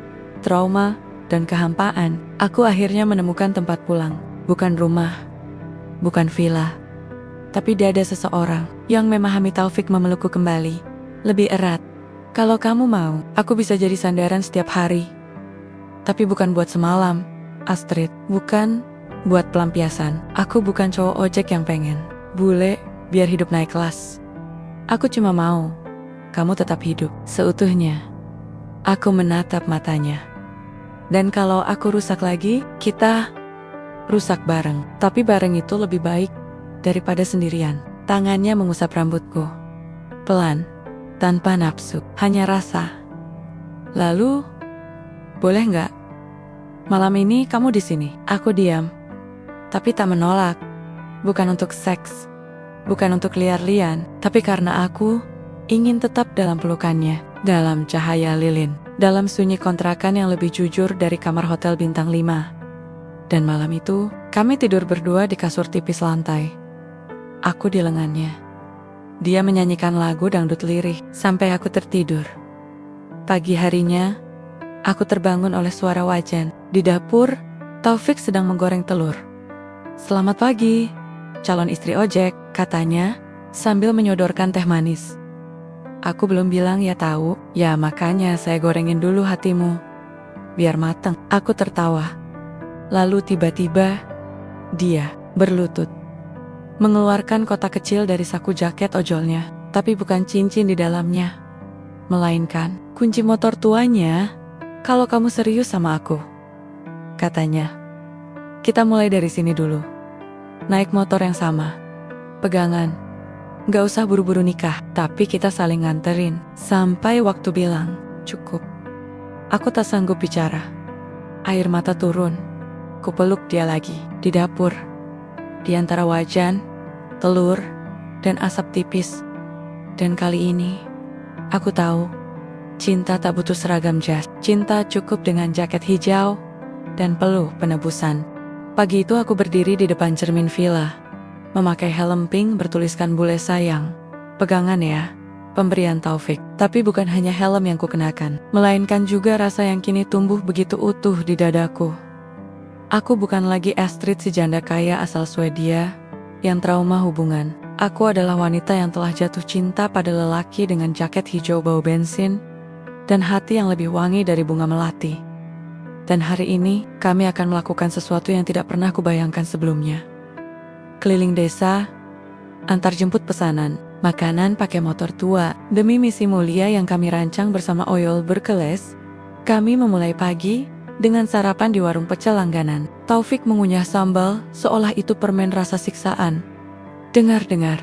Speaker 1: trauma, dan kehampaan, aku akhirnya menemukan tempat pulang. Bukan rumah, bukan villa, tapi dada seseorang yang memahami. Taufik memelukku kembali, lebih erat. Kalau kamu mau, aku bisa jadi sandaran setiap hari. Tapi bukan buat semalam, Astrid. Bukan buat pelampiasan. Aku bukan cowok ojek yang pengen bule biar hidup naik kelas. Aku cuma mau kamu tetap hidup seutuhnya. Aku menatap matanya. Dan kalau aku rusak lagi, kita rusak bareng. Tapi bareng itu lebih baik daripada sendirian. Tangannya mengusap rambutku. Pelan, tanpa nafsu, hanya rasa. Lalu, boleh nggak? Malam ini kamu di sini. Aku diam, tapi tak menolak. Bukan untuk seks, bukan untuk liar-lian, tapi karena aku ingin tetap dalam pelukannya, dalam cahaya lilin. Dalam sunyi kontrakan yang lebih jujur dari kamar hotel bintang 5. Dan malam itu, kami tidur berdua di kasur tipis lantai. Aku di lengannya. Dia menyanyikan lagu dangdut lirih sampai aku tertidur. Pagi harinya, aku terbangun oleh suara wajan. Di dapur, Taufik sedang menggoreng telur. Selamat pagi, calon istri ojek, katanya sambil menyodorkan teh manis. Aku belum bilang ya tahu, ya makanya saya gorengin dulu hatimu. Biar mateng. Aku tertawa. Lalu tiba-tiba, dia berlutut. Mengeluarkan kotak kecil dari saku jaket ojolnya. Tapi bukan cincin di dalamnya. Melainkan kunci motor tuanya. Kalau kamu serius sama aku, katanya. Kita mulai dari sini dulu. Naik motor yang sama. Pegangan. Gak usah buru-buru nikah, tapi kita saling nganterin sampai waktu bilang, cukup. Aku tak sanggup bicara. Air mata turun. Kupeluk dia lagi, di dapur. Di antara wajan, telur, dan asap tipis. Dan kali ini, aku tahu, cinta tak butuh seragam jas. Cinta cukup dengan jaket hijau dan peluh penebusan. Pagi itu aku berdiri di depan cermin villa. Memakai helm pink bertuliskan bule sayang. Pegangan ya, pemberian Taufik. Tapi bukan hanya helm yang kukenakan, melainkan juga rasa yang kini tumbuh begitu utuh di dadaku. Aku bukan lagi Astrid si janda kaya asal Swedia yang trauma hubungan. Aku adalah wanita yang telah jatuh cinta pada lelaki dengan jaket hijau bau bensin dan hati yang lebih wangi dari bunga melati. Dan hari ini, kami akan melakukan sesuatu yang tidak pernah kubayangkan sebelumnya. Keliling desa, antar jemput pesanan, makanan pakai motor tua. Demi misi mulia yang kami rancang bersama Oyol Berkeles, kami memulai pagi dengan sarapan di warung pecel langganan. Taufik mengunyah sambal seolah itu permen rasa siksaan. Dengar-dengar,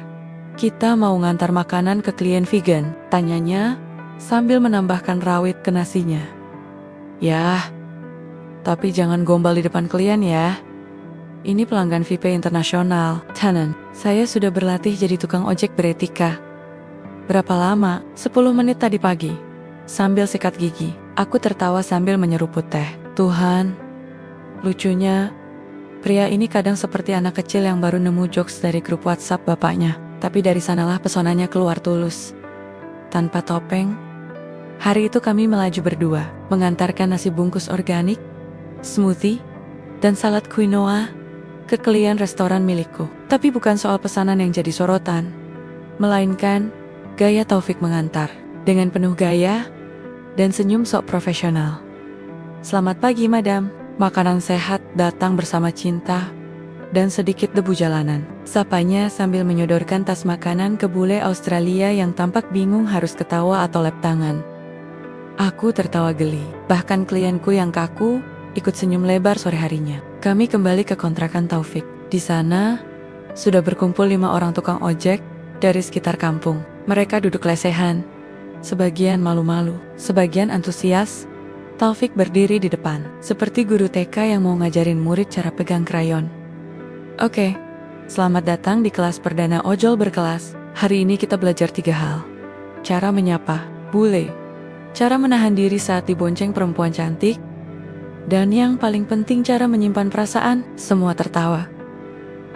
Speaker 1: kita mau ngantar makanan ke klien vegan, tanyanya sambil menambahkan rawit ke nasinya. Yah, tapi jangan gombal di depan klien ya. Ini pelanggan VIP internasional. Tenant, saya sudah berlatih jadi tukang ojek beretika. Berapa lama? 10 menit tadi pagi. Sambil sikat gigi, aku tertawa sambil menyeruput teh. Tuhan, lucunya, pria ini kadang seperti anak kecil yang baru nemu jokes dari grup WhatsApp bapaknya. Tapi dari sanalah pesonanya keluar tulus. Tanpa topeng, hari itu kami melaju berdua, mengantarkan nasi bungkus organik, smoothie, dan salad quinoa ke klien restoran milikku. Tapi bukan soal pesanan yang jadi sorotan, melainkan gaya Taufik mengantar. Dengan penuh gaya dan senyum sok profesional. Selamat pagi, madam. Makanan sehat datang bersama cinta dan sedikit debu jalanan. Sapanya sambil menyodorkan tas makanan ke bule Australia yang tampak bingung harus ketawa atau lep tangan. Aku tertawa geli. Bahkan klienku yang kaku ikut senyum lebar sore harinya. Kami kembali ke kontrakan Taufik. Di sana sudah berkumpul 5 orang tukang ojek dari sekitar kampung. Mereka duduk lesehan. Sebagian malu-malu, sebagian antusias. Taufik berdiri di depan, seperti guru TK yang mau ngajarin murid cara pegang krayon. Oke, selamat datang di kelas perdana ojol berkelas. Hari ini kita belajar 3 hal. Cara menyapa, bule. Cara menahan diri saat dibonceng perempuan cantik. Dan yang paling penting cara menyimpan perasaan. Semua tertawa.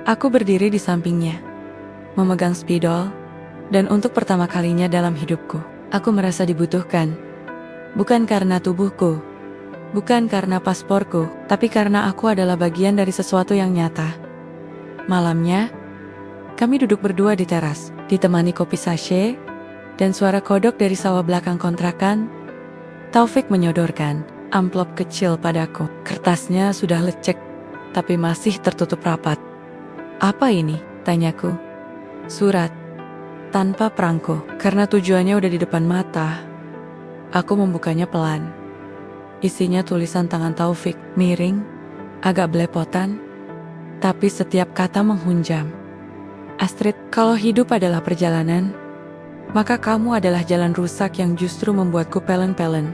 Speaker 1: Aku berdiri di sampingnya, memegang spidol. Dan untuk pertama kalinya dalam hidupku, aku merasa dibutuhkan. Bukan karena tubuhku, bukan karena pasporku, tapi karena aku adalah bagian dari sesuatu yang nyata. Malamnya, kami duduk berdua di teras, ditemani kopi sachet, dan suara kodok dari sawah belakang kontrakan. Taufik menyodorkan amplop kecil padaku. Kertasnya sudah lecek, tapi masih tertutup rapat. Apa ini? Tanyaku. Surat. Tanpa perangko, karena tujuannya udah di depan mata. Aku membukanya pelan. Isinya tulisan tangan Taufik, miring, agak belepotan, tapi setiap kata menghunjam. Astrid, kalau hidup adalah perjalanan, maka kamu adalah jalan rusak yang justru membuatku pelen-pelen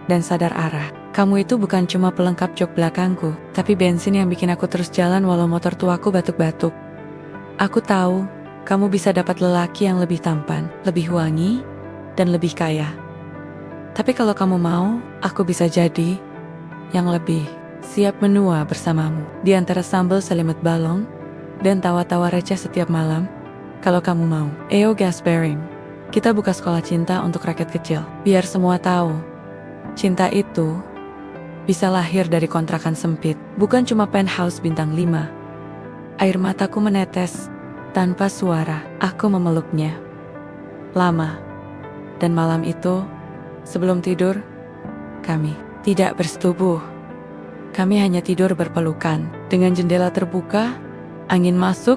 Speaker 1: dan sadar arah. Kamu itu bukan cuma pelengkap jok belakangku, tapi bensin yang bikin aku terus jalan walau motor tuaku batuk-batuk. Aku tahu kamu bisa dapat lelaki yang lebih tampan, lebih wangi, dan lebih kaya. Tapi kalau kamu mau, aku bisa jadi yang lebih siap menua bersamamu. Di antara sambal selimut balong dan tawa-tawa receh setiap malam, kalau kamu mau. Eo Gaspering, kita buka sekolah cinta untuk rakyat kecil. Biar semua tahu, cinta itu bisa lahir dari kontrakan sempit, bukan cuma penthouse bintang 5. Air mataku menetes. Tanpa suara, aku memeluknya. Lama. Dan malam itu, sebelum tidur, kami tidak bersetubuh. Kami hanya tidur berpelukan. Dengan jendela terbuka, angin masuk,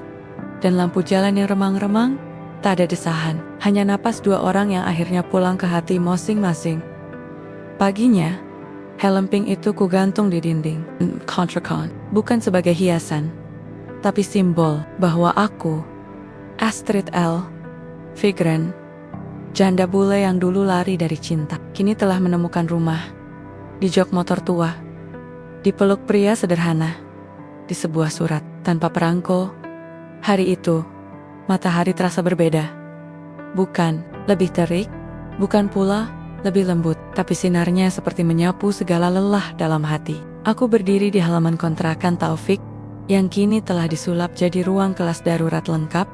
Speaker 1: dan lampu jalan yang remang-remang, tak ada desahan. Hanya napas 2 orang yang akhirnya pulang ke hati masing-masing. Paginya, helm pink itu kugantung di dinding kontrakan. Bukan sebagai hiasan, tapi simbol bahwa aku, Astrid L. Vigran, janda bule yang dulu lari dari cinta, kini telah menemukan rumah di jok motor tua, dipeluk pria sederhana, di sebuah surat tanpa perangko. Hari itu, matahari terasa berbeda. Bukan lebih terik, bukan pula lebih lembut, tapi sinarnya seperti menyapu segala lelah dalam hati. Aku berdiri di halaman kontrakan Taufik, yang kini telah disulap jadi ruang kelas darurat lengkap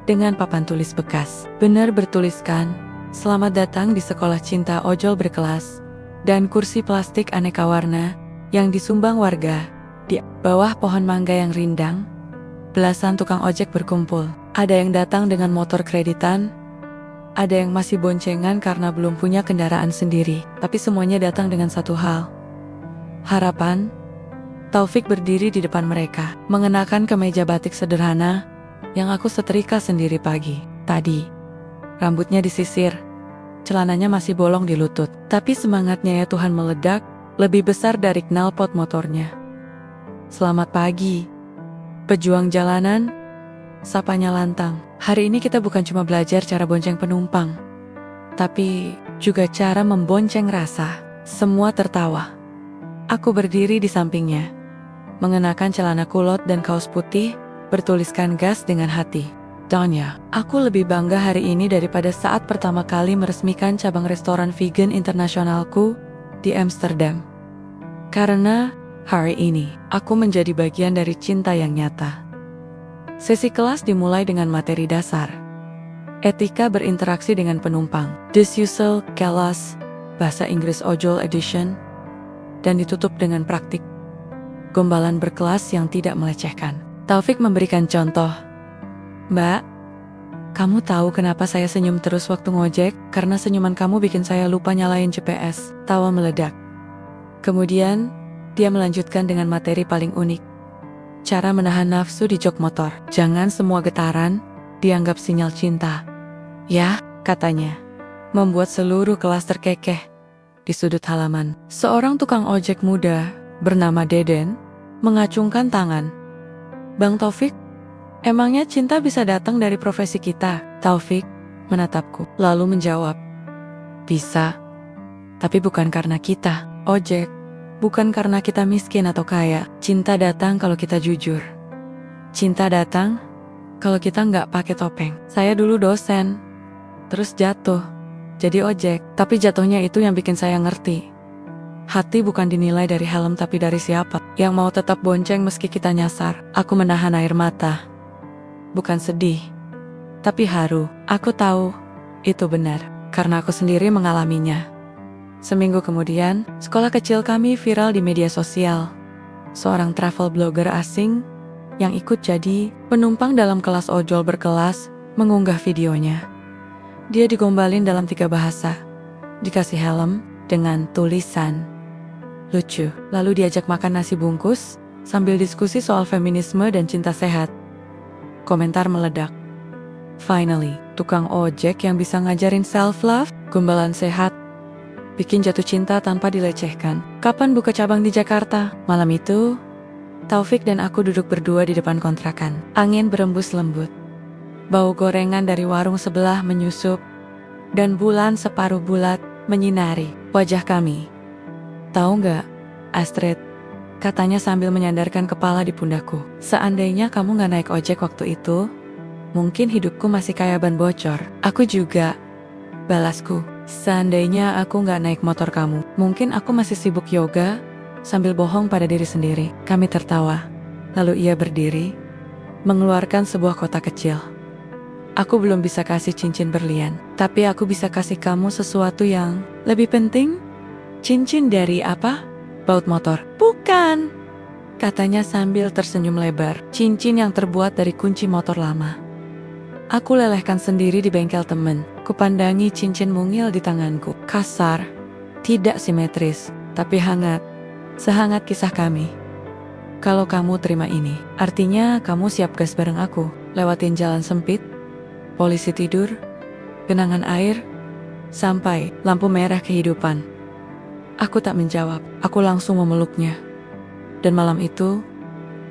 Speaker 1: dengan papan tulis bekas. Benar bertuliskan, selamat datang di sekolah cinta ojol berkelas, dan kursi plastik aneka warna yang disumbang warga. Di bawah pohon mangga yang rindang, belasan tukang ojek berkumpul. Ada yang datang dengan motor kreditan, ada yang masih boncengan karena belum punya kendaraan sendiri, tapi semuanya datang dengan satu hal, harapan. Taufik berdiri di depan mereka, mengenakan kemeja batik sederhana yang aku setrika sendiri pagi tadi. Rambutnya disisir, celananya masih bolong di lutut, tapi semangatnya ya Tuhan meledak, lebih besar dari knalpot motornya. Selamat pagi, pejuang jalanan, sapanya lantang. Hari ini kita bukan cuma belajar cara bonceng penumpang, tapi juga cara membonceng rasa. Semua tertawa. Aku berdiri di sampingnya, mengenakan celana kulot dan kaos putih, bertuliskan gas dengan hati. Donya, aku lebih bangga hari ini daripada saat pertama kali meresmikan cabang restoran vegan internasionalku di Amsterdam. Karena hari ini, aku menjadi bagian dari cinta yang nyata. Sesi kelas dimulai dengan materi dasar. Etika berinteraksi dengan penumpang. Disusel, kelas, bahasa Inggris ojol edition. Dan ditutup dengan praktik. Gombalan berkelas yang tidak melecehkan. Taufik memberikan contoh. Mbak, kamu tahu kenapa saya senyum terus waktu ngojek? Karena senyuman kamu bikin saya lupa nyalain GPS. Tawa meledak. Kemudian, dia melanjutkan dengan materi paling unik. Cara menahan nafsu di jok motor. Jangan semua getaran dianggap sinyal cinta. Ya, katanya. Membuat seluruh kelas terkekeh. Di sudut halaman, seorang tukang ojek muda bernama Deden mengacungkan tangan. Bang Taufik, emangnya cinta bisa datang dari profesi kita? Taufik menatapku, lalu menjawab. Bisa, tapi bukan karena kita, ojek. Bukan karena kita miskin atau kaya. Cinta datang kalau kita jujur. Cinta datang kalau kita nggak pakai topeng. Saya dulu dosen, terus jatuh jadi ojek. Tapi jatuhnya itu yang bikin saya ngerti. Hati bukan dinilai dari helm tapi dari siapa yang mau tetap bonceng meski kita nyasar. Aku menahan air mata. Bukan sedih, tapi haru. Aku tahu itu benar karena aku sendiri mengalaminya. Seminggu kemudian, sekolah kecil kami viral di media sosial. Seorang travel blogger asing yang ikut jadi penumpang dalam kelas ojol berkelas mengunggah videonya. Dia digombalin dalam 3 bahasa, dikasih helm dengan tulisan lucu, lalu diajak makan nasi bungkus sambil diskusi soal feminisme dan cinta sehat. Komentar meledak. Finally, tukang ojek yang bisa ngajarin self-love, gombalan sehat, bikin jatuh cinta tanpa dilecehkan. Kapan buka cabang di Jakarta? Malam itu, Taufik dan aku duduk berdua di depan kontrakan. Angin berembus lembut. Bau gorengan dari warung sebelah menyusup, dan bulan separuh bulat menyinari wajah kami. Tahu nggak, Astrid? Katanya sambil menyandarkan kepala di pundakku. Seandainya kamu nggak naik ojek waktu itu, mungkin hidupku masih kayak ban bocor. Aku juga, balasku. Seandainya aku nggak naik motor kamu, mungkin aku masih sibuk yoga sambil bohong pada diri sendiri. Kami tertawa. Lalu ia berdiri, mengeluarkan sebuah kotak kecil. Aku belum bisa kasih cincin berlian, tapi aku bisa kasih kamu sesuatu yang lebih penting. Cincin dari apa? Baut motor. Bukan, katanya sambil tersenyum lebar. Cincin yang terbuat dari kunci motor lama. Aku lelehkan sendiri di bengkel temen. Kupandangi cincin mungil di tanganku. Kasar, tidak simetris, tapi hangat. Sehangat kisah kami. Kalau kamu terima ini, artinya kamu siap gas bareng aku. Lewatin jalan sempit, polisi tidur, genangan air, sampai lampu merah kehidupan. Aku tak menjawab, aku langsung memeluknya. Dan malam itu,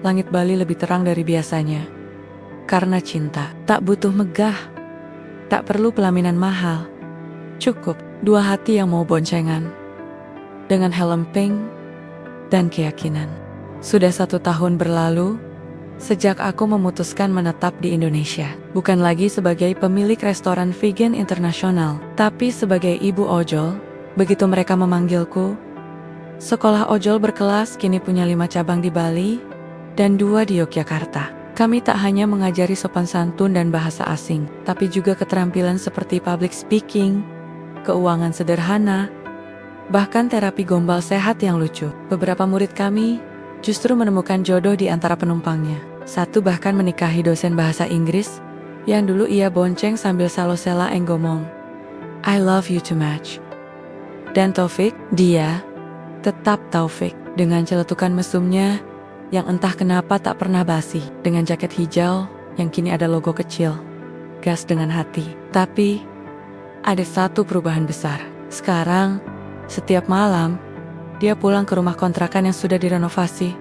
Speaker 1: langit Bali lebih terang dari biasanya. Karena cinta tak butuh megah, tak perlu pelaminan mahal. Cukup 2 hati yang mau boncengan. Dengan helm pink dan keyakinan. Sudah 1 tahun berlalu, sejak aku memutuskan menetap di Indonesia. Bukan lagi sebagai pemilik restoran vegan internasional, tapi sebagai ibu ojol, begitu mereka memanggilku. Sekolah ojol berkelas kini punya 5 cabang di Bali, dan 2 di Yogyakarta. Kami tak hanya mengajari sopan santun dan bahasa asing, tapi juga keterampilan seperti public speaking, keuangan sederhana, bahkan terapi gombal sehat yang lucu. Beberapa murid kami justru menemukan jodoh di antara penumpangnya. Satu bahkan menikahi dosen bahasa Inggris, yang dulu ia bonceng sambil salosela enggomong. I love you too much. Dan Taufik, dia tetap Taufik, dengan celetukan mesumnya yang entah kenapa tak pernah basi, dengan jaket hijau yang kini ada logo kecil. Gas dengan hati. Tapi ada satu perubahan besar. Sekarang, setiap malam, dia pulang ke rumah kontrakan yang sudah direnovasi.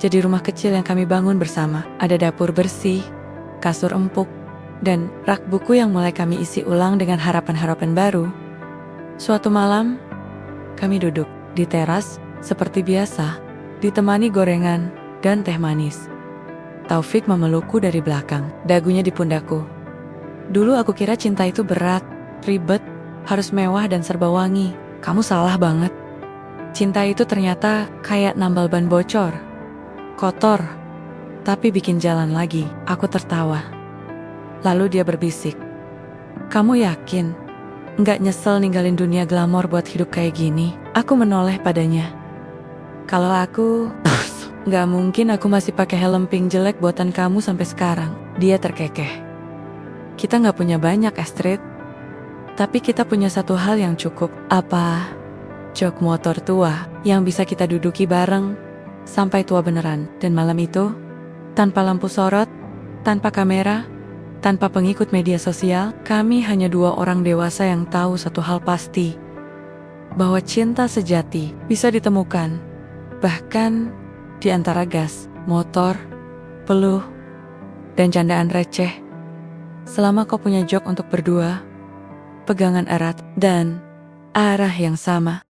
Speaker 1: jadi rumah kecil yang kami bangun bersama. Ada dapur bersih, kasur empuk, dan rak buku yang mulai kami isi ulang dengan harapan-harapan baru. Suatu malam, kami duduk di teras seperti biasa, ditemani gorengan dan teh manis. Taufik memelukku dari belakang, dagunya di pundakku. Dulu aku kira cinta itu berat, ribet, harus mewah dan serba wangi. Kamu salah banget. Cinta itu ternyata kayak nambal ban bocor. Kotor, tapi bikin jalan lagi. Aku tertawa. Lalu dia berbisik, "Kamu yakin nggak nyesel ninggalin dunia glamor buat hidup kayak gini?" Aku menoleh padanya. "Kalau aku, nggak mungkin aku masih pakai helm pink jelek buatan kamu sampai sekarang." Dia terkekeh. "Kita nggak punya banyak, Astrid. Tapi kita punya satu hal yang cukup." "Apa?" "Jok motor tua yang bisa kita duduki bareng sampai tua beneran." Dan malam itu, tanpa lampu sorot, tanpa kamera, tanpa pengikut media sosial, kami hanya dua orang dewasa yang tahu satu hal pasti, bahwa cinta sejati bisa ditemukan, bahkan di antara gas, motor, peluh, dan candaan receh. Selama kau punya jok untuk berdua, pegangan erat, dan arah yang sama.